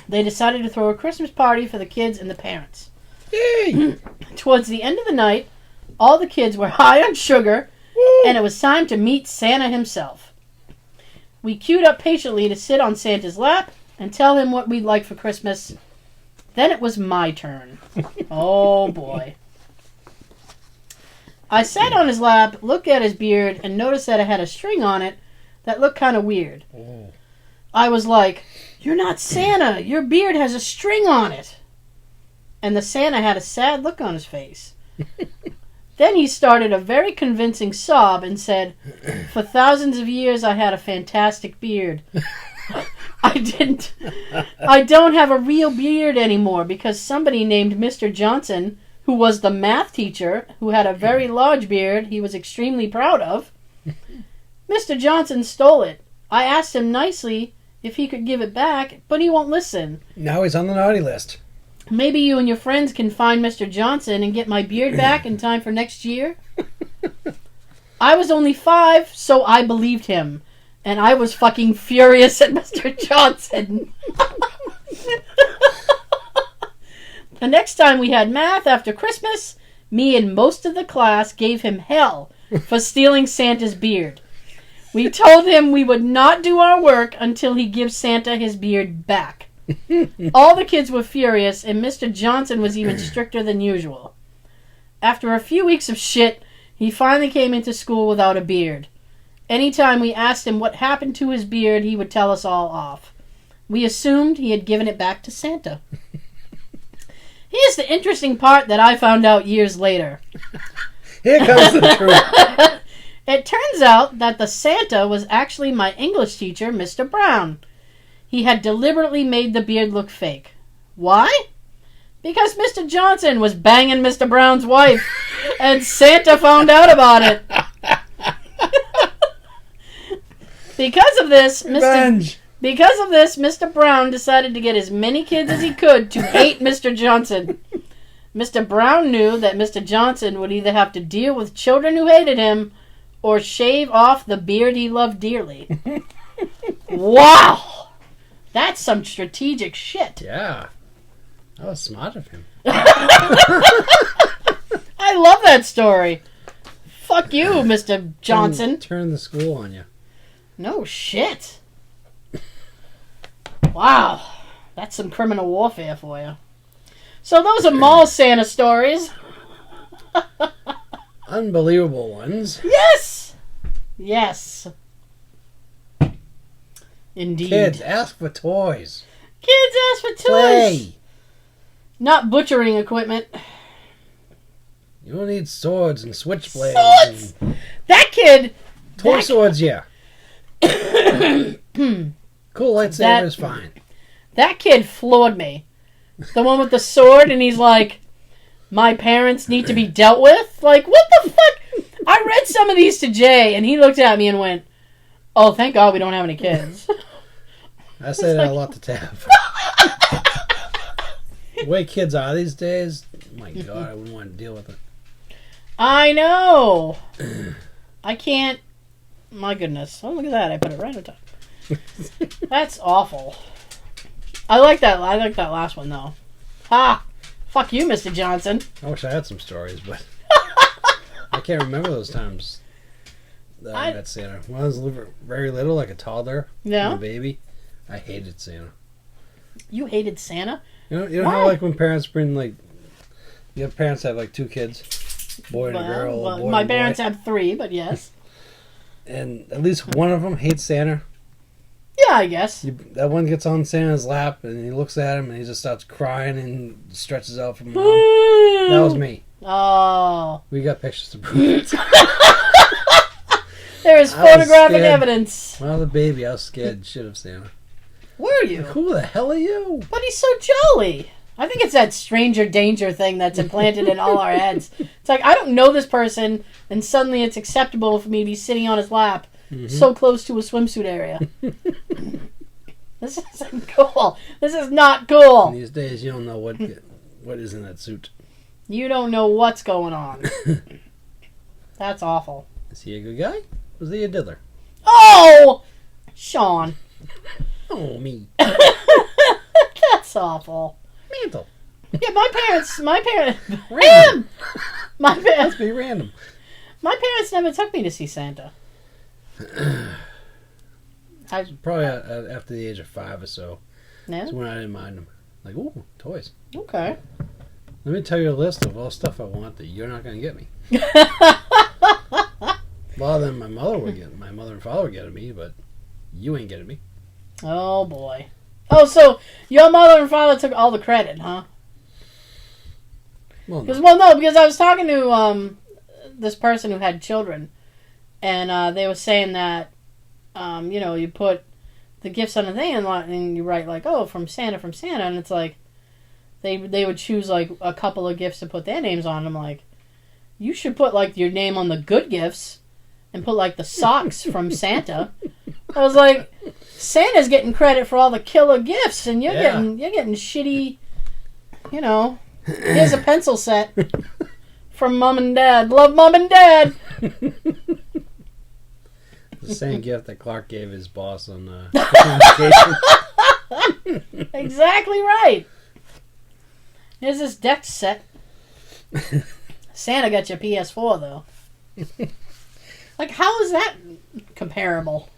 they decided to throw a Christmas party for the kids and the parents. Yay! Towards the end of the night, all the kids were high on sugar, and it was time to meet Santa himself. We queued up patiently to sit on Santa's lap and tell him what we'd like for Christmas. Then it was my turn. Oh, boy. I sat on his lap, looked at his beard, and noticed that it had a string on it that looked kind of weird. Oh. I was like, you're not Santa. Your beard has a string on it. And the Santa had a sad look on his face. Then he started a very convincing sob and said, for thousands of years I had a fantastic beard. I don't have a real beard anymore because somebody named Mr. Johnson, who was the math teacher, who had a very large beard he was extremely proud of. Mr. Johnson stole it. I asked him nicely if he could give it back, but he won't listen. Now he's on the naughty list. Maybe you and your friends can find Mr. Johnson and get my beard back in time for next year? I was only 5, so I believed him. And I was fucking furious at Mr. Johnson. The next time we had math after Christmas, me and most of the class gave him hell for stealing Santa's beard. We told him we would not do our work until he gives Santa his beard back. All the kids were furious, and Mr. Johnson was even stricter than usual. After a few weeks of shit, he finally came into school without a beard. Anytime we asked him what happened to his beard, he would tell us all off. We assumed he had given it back to Santa. Here's the interesting part that I found out years later. Here comes the truth. It turns out that the Santa was actually my English teacher, Mr. Brown. He had deliberately made the beard look fake. Why? Because Mr. Johnson was banging Mr. Brown's wife, and Santa found out about it. Because of this, Mr. Brown decided to get as many kids as he could to hate Mr. Johnson. Mr. Brown knew that Mr. Johnson would either have to deal with children who hated him or shave off the beard he loved dearly. Wow! That's some strategic shit. Yeah. That was smart of him. I love that story. Fuck you, Mr. Johnson. Turn the school on you. No shit. Wow. That's some criminal warfare for you. So those are mall Santa stories. Unbelievable ones. Yes. Yes. Indeed. Kids, ask for toys. Kids ask for toys. Play. Not butchering equipment. You don't need swords and switchblades. Swords! That kid... Toy swords, yeah. Cool lightsaber is fine. That kid floored me. The one with the sword, and he's like, my parents need to be dealt with? Like, what the fuck? I read some of these to Jay, and he looked at me and went, oh, thank God we don't have any kids. I say that a lot to Tav. The way kids are these days, my God, I wouldn't want to deal with it. I know. I can't. My goodness. Oh, look at that. I put it right on top. That's awful. I like that. I like that last one, though. Ha! Fuck you, Mr. Johnson. I wish I had some stories, but I can't remember those times that I met Santa. When I was very little, like a toddler, yeah, a baby, I hated Santa. You hated Santa? You know how like when parents bring like, you have parents that have like 2 kids, boy and a girl. Well, boy my and parents boy. have 3, but yes. And at least one of them hates Santa. Yeah, I guess. That one gets on Santa's lap and he looks at him and he just starts crying and stretches out from him. That was me. Oh. We got pictures to prove it. There is photographic evidence. When I was a baby, I was scared shit of Santa. Were you? Like, who the hell are you? But he's so jolly. I think it's that stranger danger thing that's implanted in all our heads. It's like, I don't know this person, and suddenly it's acceptable for me to be sitting on his lap so close to a swimsuit area. This isn't cool. This is not cool. These days, you don't know what is in that suit. You don't know what's going on. That's awful. Is he a good guy? Was he a diddler? Oh! Sean. Oh, me. That's awful. Mantle. Yeah, my parents. Random. My parents. Must be random. My parents never took me to see Santa. Probably after the age of 5 or so. Yeah. That's when I didn't mind them. Like, ooh, toys. Okay. Let me tell you a list of all stuff I want that you're not going to get me. A lot of them my mother and father were getting me, but you ain't getting me. Oh boy. Oh, so your mother and father took all the credit, huh? Well, Because I was talking to this person who had children, and they were saying that you put the gifts on a thing and you write like, oh, from Santa, and it's like they would choose like a couple of gifts to put their names on. I'm like, you should put like your name on the good gifts and put like the socks from Santa. I was like, Santa's getting credit for all the killer gifts, and you're getting shitty. Here's a pencil set from Mom and Dad. Love Mom and Dad. The same gift that Clark gave his boss on vacation. Exactly right. Here's this deck set. Santa got your PS4 though. Like, how is that comparable?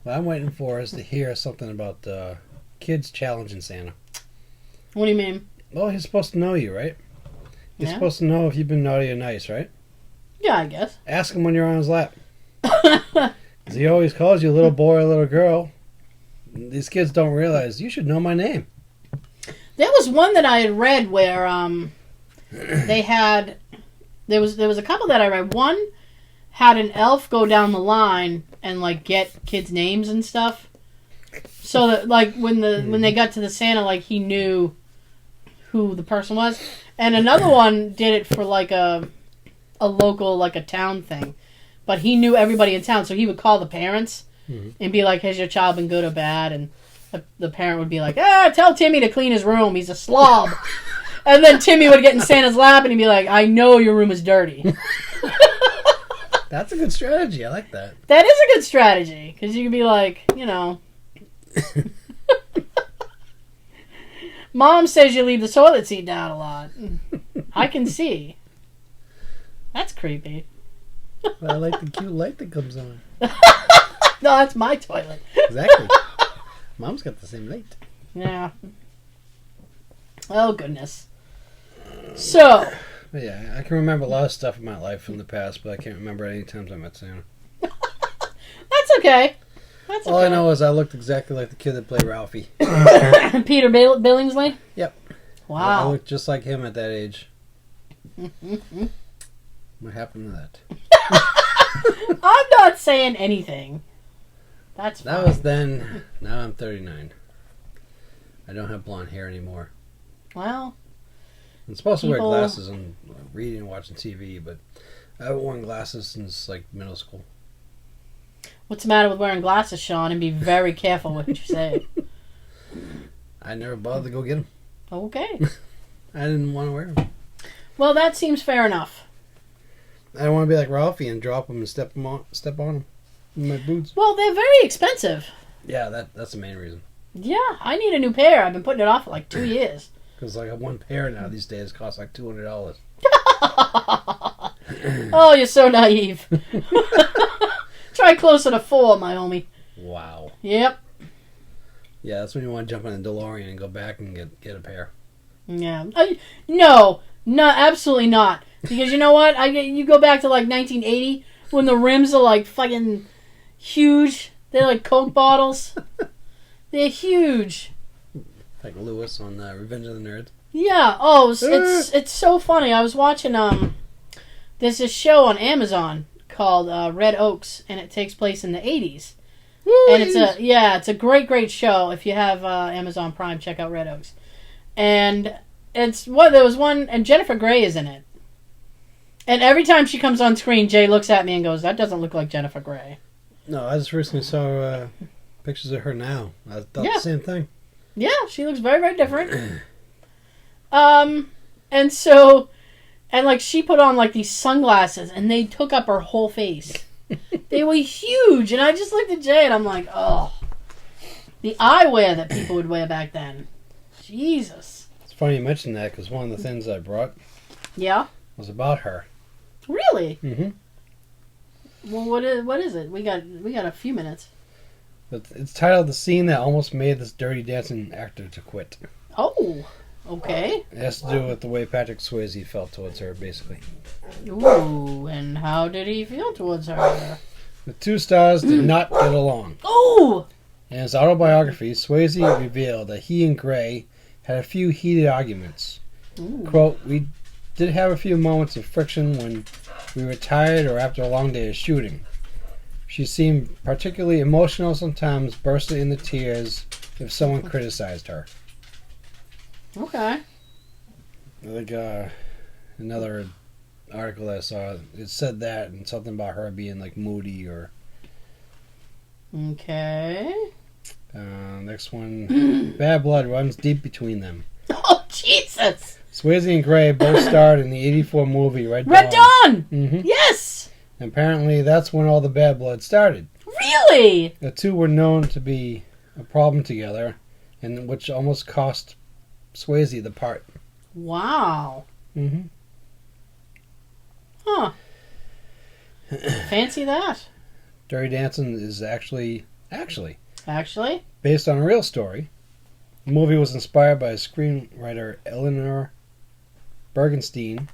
What I'm waiting for is to hear something about kids challenging Santa. What do you mean? Well, he's supposed to know you, right? He's Yeah. supposed to know if you've been naughty or nice, right? Yeah, I guess. Ask him when you're on his lap. 'Cause he always calls you a little boy or little girl. These kids don't realize you should know my name. There was one that I had read where there was a couple that I read. One had an elf go down the line and like get kids' names and stuff, so that like when they got to the Santa, like he knew who the person was. And another one did it for like a local, like a town thing, but he knew everybody in town, so he would call the parents and be like, "Has your child been good or bad?" And the parent would be like, tell Timmy to clean his room. He's a slob. And then Timmy would get in Santa's lap and he'd be like, I know your room is dirty. That's a good strategy. I like that. That is a good strategy. Because you could be like, Mom says you leave the toilet seat down a lot. I can see. That's creepy. I like the cute light that comes on. No, that's my toilet. Exactly. Mom's got the same light. Yeah. Oh, goodness. So. But yeah, I can remember a lot of stuff in my life from the past, but I can't remember any times I met Santa. That's okay. That's All I know is I looked exactly like the kid that played Ralphie. Peter Billingsley? Yep. Wow. I looked just like him at that age. What happened to that? I'm not saying anything. That's fine. That was then. Now I'm 39. I don't have blonde hair anymore. Well, I'm supposed to wear glasses and reading and watching TV, but I haven't worn glasses since like middle school. What's the matter with wearing glasses, Sean? And be very careful what you say. I never bothered to go get them. Okay. I didn't want to wear them. Well, that seems fair enough. I don't want to be like Ralphie and drop them and step on them in my boots. Well, they're very expensive. Yeah, that's the main reason. Yeah, I need a new pair. I've been putting it off for like 2 years. Because like one pair now these days costs like $200. Oh, you're so naive. Try closer to 4, my homie. Wow. Yep. Yeah, that's when you want to jump in a DeLorean and go back and get a pair. Yeah. No, absolutely not. Because you know what? You go back to like 1980 when the rims are like fucking huge. They're like Coke bottles. They're huge. Like Lewis on Revenge of the Nerds. Yeah. Oh, it's so funny. I was watching there's this show on Amazon called Red Oaks, and it takes place in the 80s. Woo, And it's a great show. If you have Amazon Prime, check out Red Oaks. And there was one, and Jennifer Grey is in it. And every time she comes on screen, Jay looks at me and goes, "That doesn't look like Jennifer Grey." No, I just recently saw pictures of her now. I thought the same thing. Yeah, she looks very, very different. And so, and like she put on like these sunglasses, and they took up her whole face. They were huge, and I just looked at Jay, and I'm like, oh, the eyewear that people would wear back then. Jesus. It's funny you mentioned that because one of the things I brought was about her. Really? Mm-hmm. Well, what is it? We got a few minutes. It's titled "The Scene That Almost Made This Dirty Dancing Actor to Quit." Oh, okay. It has to do with the way Patrick Swayze felt towards her, basically. Ooh, and how did he feel towards her? The two stars did not get along. Oh! In his autobiography, Swayze revealed that he and Gray had a few heated arguments. Ooh. Quote, "We did have a few moments of friction when we were tired or after a long day of shooting. She seemed particularly emotional sometimes, bursting into tears if someone criticized her." Okay. Like another article that I saw, it said that and something about her being like moody or... Okay. Next one, bad blood runs deep between them. Oh, Jesus! Swayze and Gray both starred in the 84 movie Red Dawn. Red Dawn! Mm-hmm. Yes! And apparently that's when all the bad blood started. Really? The two were known to be a problem together, and which almost cost Swayze the part. Wow. Mm-hmm. Huh. Fancy that. Dirty Dancing is actually based on a real story. The movie was inspired by screenwriter Eleanor Bergenstein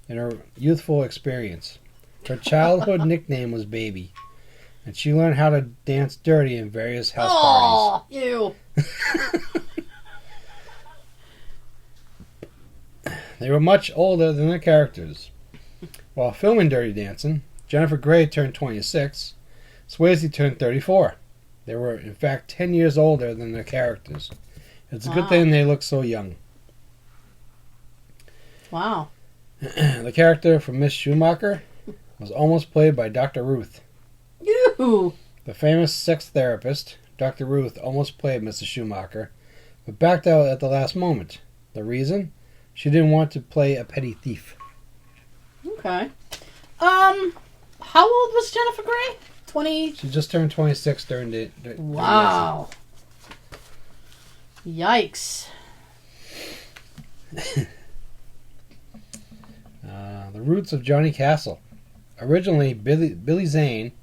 and her youthful experience. Her childhood nickname was Baby, and she learned how to dance dirty in various house parties. Ew. They were much older than their characters. While filming Dirty Dancing, Jennifer Grey turned 26, Swayze turned 34. They were, in fact, 10 years older than their characters. It's a good thing they look so young. Wow. The character from Miss Schumacher was almost played by Dr. Ruth. Ew. The famous sex therapist, Dr. Ruth, almost played Mrs. Schumacher, but backed out at the last moment. The reason? She didn't want to play a petty thief. Okay. How old was Jennifer Grey? 20? She just turned 26 during the... Wow. Yikes. The roots of Johnny Castle. Originally, Billy Zane,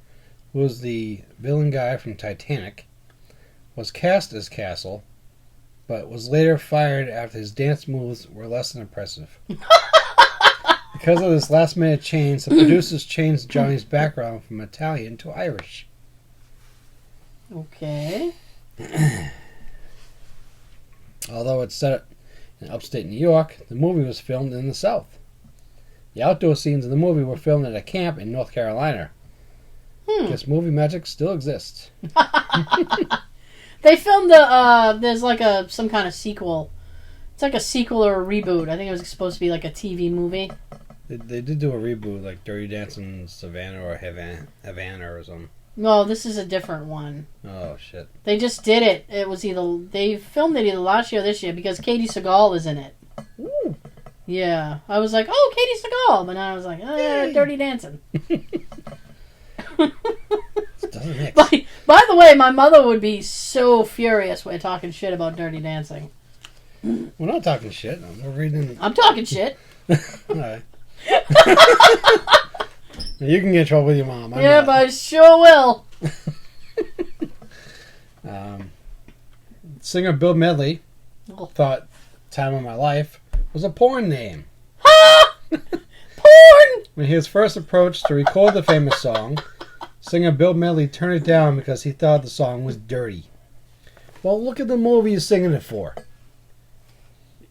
who was the villain guy from Titanic, was cast as Castle, but was later fired after his dance moves were less than impressive. Because of this last-minute change, the producers changed Johnny's background from Italian to Irish. Okay. Although it's set in upstate New York, the movie was filmed in the South. The outdoor scenes in the movie were filmed at a camp in North Carolina. Guess movie magic still exists. They filmed there's like some kind of sequel. It's like a sequel or a reboot. I think it was supposed to be like a TV movie. They did do a reboot, like Dirty Dancing Savannah or Havana or something. No, this is a different one. Oh, shit. They just did it. It was they filmed it either last year or this year because Katie Sagal is in it. Ooh. Yeah. I was like, oh, Katie Sagal. But now I was like, Dirty Dancing. Doesn't mix. By the way, my mother would be so furious when talking shit about Dirty Dancing. We're not talking shit. We're reading. I'm talking shit. All right. You can get in trouble with your mom. I'm not. But I sure will. Singer Bill Medley thought "Time of My Life" was a porn name. Porn! When he was first approached to record the famous song, singer Bill Medley turned it down because he thought the song was dirty. Well, look at the movie he's singing it for.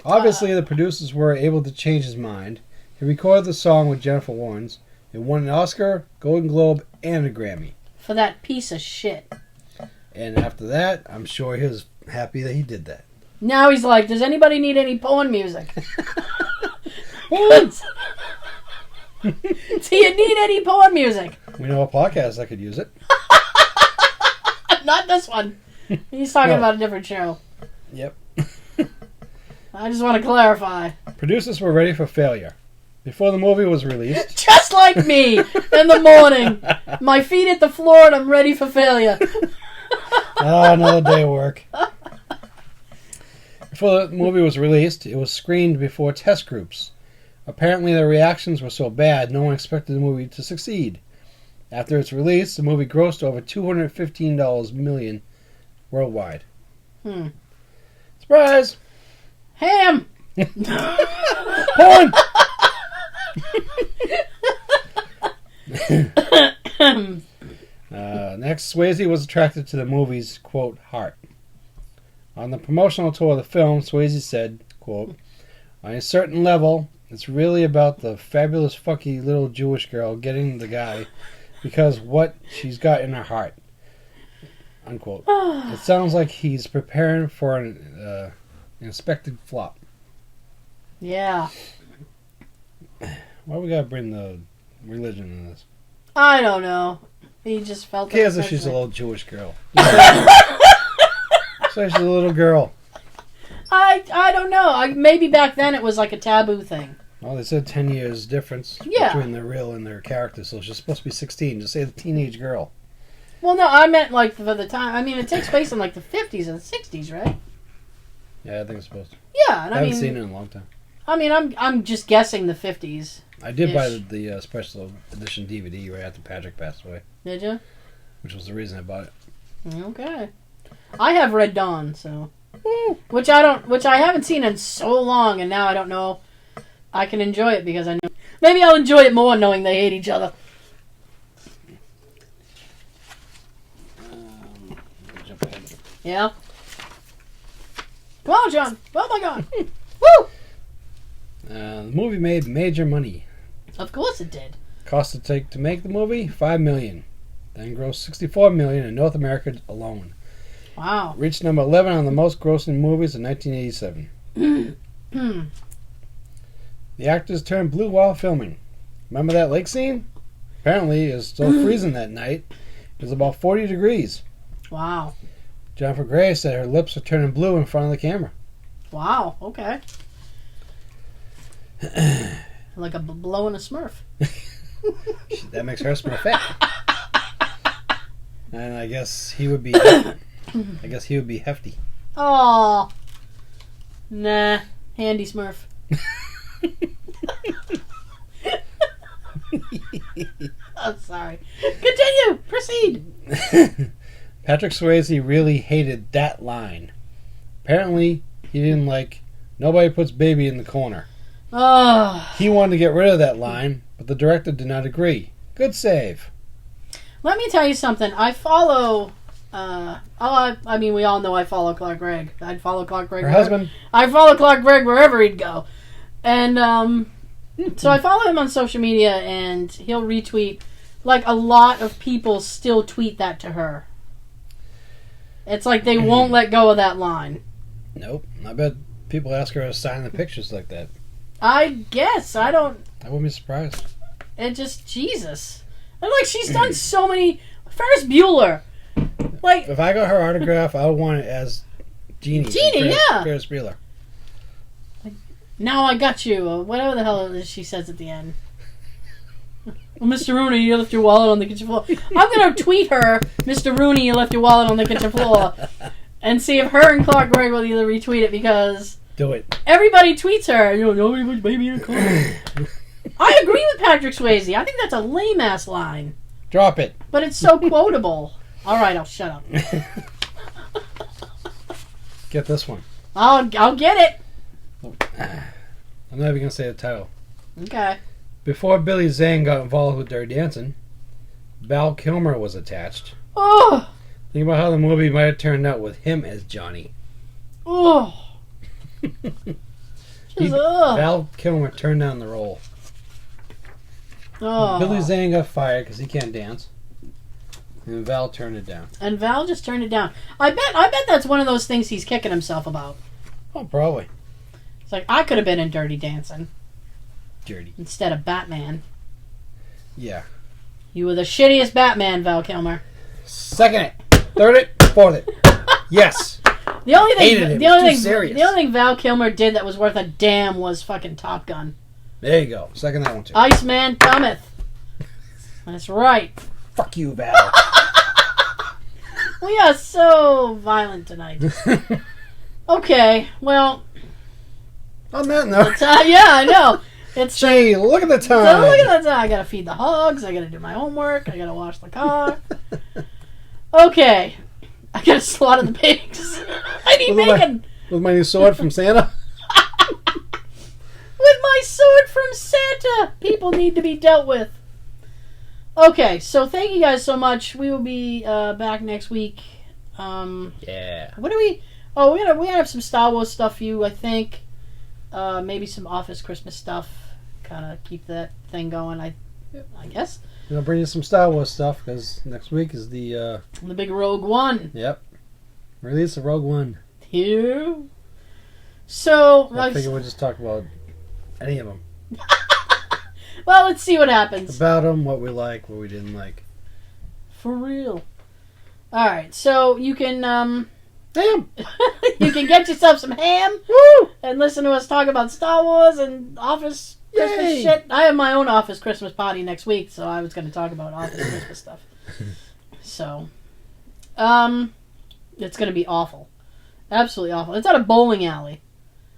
Obviously, the producers were able to change his mind. He recorded the song with Jennifer Lawrence. It won an Oscar, Golden Globe, and a Grammy. For that piece of shit. And after that, I'm sure he was happy that he did that. Now he's like, does anybody need any porn music? Do you need any porn music? We know a podcast that could use it. Not this one. He's talking about a different show. Yep. I just want to clarify. Producers were ready for failure. Before the movie was released... Just like me in the morning. My feet hit the floor and I'm ready for failure. Another day of work. Before the movie was released, it was screened before test groups. Apparently the reactions were so bad, no one expected the movie to succeed. After its release, the movie grossed over $215 million worldwide. Surprise! Ham! Porn! Next, Swayze was attracted to the movie's, quote, heart. On the promotional tour of the film, Swayze said, quote, on a certain level, it's really about the fabulous fucky little Jewish girl getting the guy because what she's got in her heart, unquote. It sounds like he's preparing for an expected flop. Yeah. Why we gotta bring the religion in this? I don't know. He just felt... Who cares if she's a little Jewish girl? So she's a little girl. I don't know. Maybe back then it was like a taboo thing. Well, they said 10 years difference between the real and their character, so she's supposed to be 16. Just say the teenage girl. Well, no, I meant like for the time. I mean, it takes place in like the 50s and the 60s, right? Yeah, I think it's supposed to. Yeah, and I haven't seen it in a long time. I mean, I'm just guessing the 50s. I did buy the special edition DVD right after Patrick passed away. Did you? Which was the reason I bought it. Okay. I have Red Dawn, so which I haven't seen in so long, and now I don't know. I can enjoy it because I know. Maybe I'll enjoy it more knowing they hate each other. Jump ahead. Yeah. Come on, John. Oh my God. Woo! The movie made major money. Of course it did. Cost to make the movie $5 million. Then grossed $64 million in North America alone. Wow. Reached number 11 on the most grossing movies in 1987. The actors turned blue while filming. Remember that lake scene? Apparently, it was still freezing that night. It was about 40 degrees. Wow. Jennifer Grey said her lips were turning blue in front of the camera. Wow. Okay. Like a blow in a Smurf. That makes her Smurfette. And I guess he would be. I guess he would be hefty. Oh. Nah. Handy Smurf. I'm sorry. Continue. Proceed. Patrick Swayze really hated that line. Apparently, he didn't like "Nobody puts baby in the corner." Oh. He wanted to get rid of that line, but the director did not agree. Good save. Let me tell you something. I follow... I mean, we all know I follow Clark Gregg. I'd follow Clark Gregg. Her husband. I follow Clark Gregg wherever he'd go. And so I follow him on social media, and he'll retweet like a lot of people still tweet that to her. It's like they won't let go of that line. Nope. I bet people ask her to sign the pictures like that. I guess. I wouldn't be surprised. It just, Jesus. And like, she's done so many... Ferris Bueller. Like... If I got her autograph, I would want it as Jeannie. Yeah. Ferris Bueller. Like, now I got you. Whatever the hell it is she says at the end. Well, Mr. Rooney, you left your wallet on the kitchen floor. I'm going to tweet her, Mr. Rooney, you left your wallet on the kitchen floor. And see if her and Clark Gregg will either retweet it, because... Do it. Everybody tweets her. You know, nobody puts baby in a car. I agree with Patrick Swayze. I think that's a lame-ass line. Drop it. But it's so quotable. All right, I'll shut up. Get this one. I'll get it. I'm not even going to say the title. Okay. Before Billy Zane got involved with Dirty Dancing, Val Kilmer was attached. Oh. Think about how the movie might have turned out with him as Johnny. Oh. Val Kilmer turned down the role. Oh. Billy Zane got fired because he can't dance, and Val turned it down. And Val just turned it down. I bet that's one of those things he's kicking himself about. Oh, probably. It's like, I could have been in Dirty Dancing. Dirty. Instead of Batman. Yeah. You were the shittiest Batman, Val Kilmer. Second it. Third it. Fourth it. Yes. The only thing serious. The only thing Val Kilmer did that was worth a damn was fucking Top Gun. There you go. Second that one too. Iceman cometh. That's right. Fuck you, Val. We are so violent tonight. Okay, well. On that note. Yeah, I know. It's Gee, look at the time. So look at the time. I gotta feed the hogs. I gotta do my homework. I gotta wash the car. Okay. I gotta slaughter the pigs. I need bacon. With my new sword from Santa? With my sword from Santa. People need to be dealt with. Okay, so thank you guys so much. We will be back next week. Yeah. What do we... Oh, we're gonna have some Star Wars stuff for you, I think. Maybe some Office Christmas stuff. Kind of keep that thing going, I guess. I'll bring you some Star Wars stuff, because next week is the big Rogue One. Yep. Release of Rogue One. Here. So... I figure we'll just talk about any of them. Well, let's see what happens. About them, what we like, what we didn't like. For real. Alright, so you can... Ham! You can get yourself some ham. Woo! And listen to us talk about Star Wars and Office Christmas shit. I have my own Office Christmas party next week, so I was going to talk about Office Christmas stuff. So, it's going to be awful. Absolutely awful. It's at a bowling alley.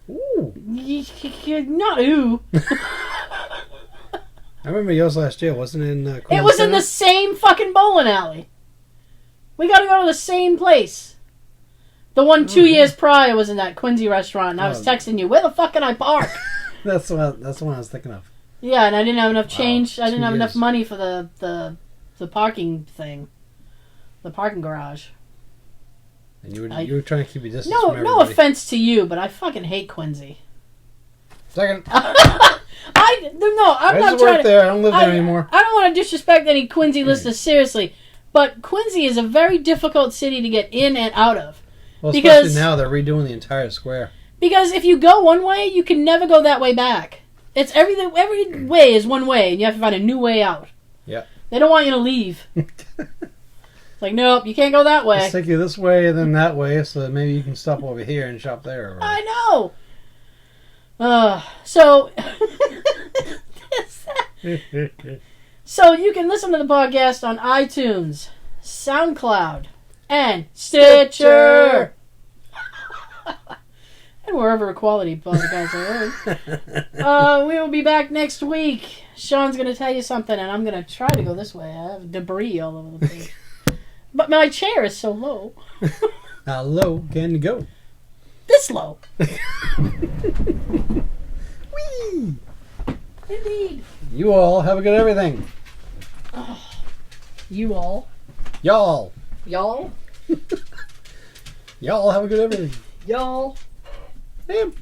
Ooh. Not ooh. I remember yours last year. Wasn't it in It was in the same fucking bowling alley. We got to go to the same place. The one 2 years prior was in that Quincy restaurant, and I was texting you, where the fuck can I park? That's the one I was thinking of. Yeah, and I didn't have enough change. I didn't have 2 enough years. money for the parking thing. The parking garage. And you were trying to keep your distance No, from no everybody. offense to you, but I fucking hate Quincy. Second. I'm not trying to... there. I don't live there anymore. I don't want to disrespect any Quincy listeners, seriously. But Quincy is a very difficult city to get in and out of. Well, especially now they're redoing the entire square. Because if you go one way, you can never go that way back. It's every way is one way, and you have to find a new way out. Yeah. They don't want you to leave. It's like, nope, you can't go that way. Let's take you this way and then that way, so that maybe you can stop over here and shop there. Or... I know. So you can listen to the podcast on iTunes, SoundCloud, and Stitcher. And wherever quality podcasts are heard. We will be back next week. Sean's going to tell you something, and I'm going to try to go this way. I have debris all over the place. But my chair is so low. How low can you go? This low. Whee! Indeed. You all have a good everything. Oh, you all. Y'all. Y'all. Y'all have a good everything. Y'all. Damn.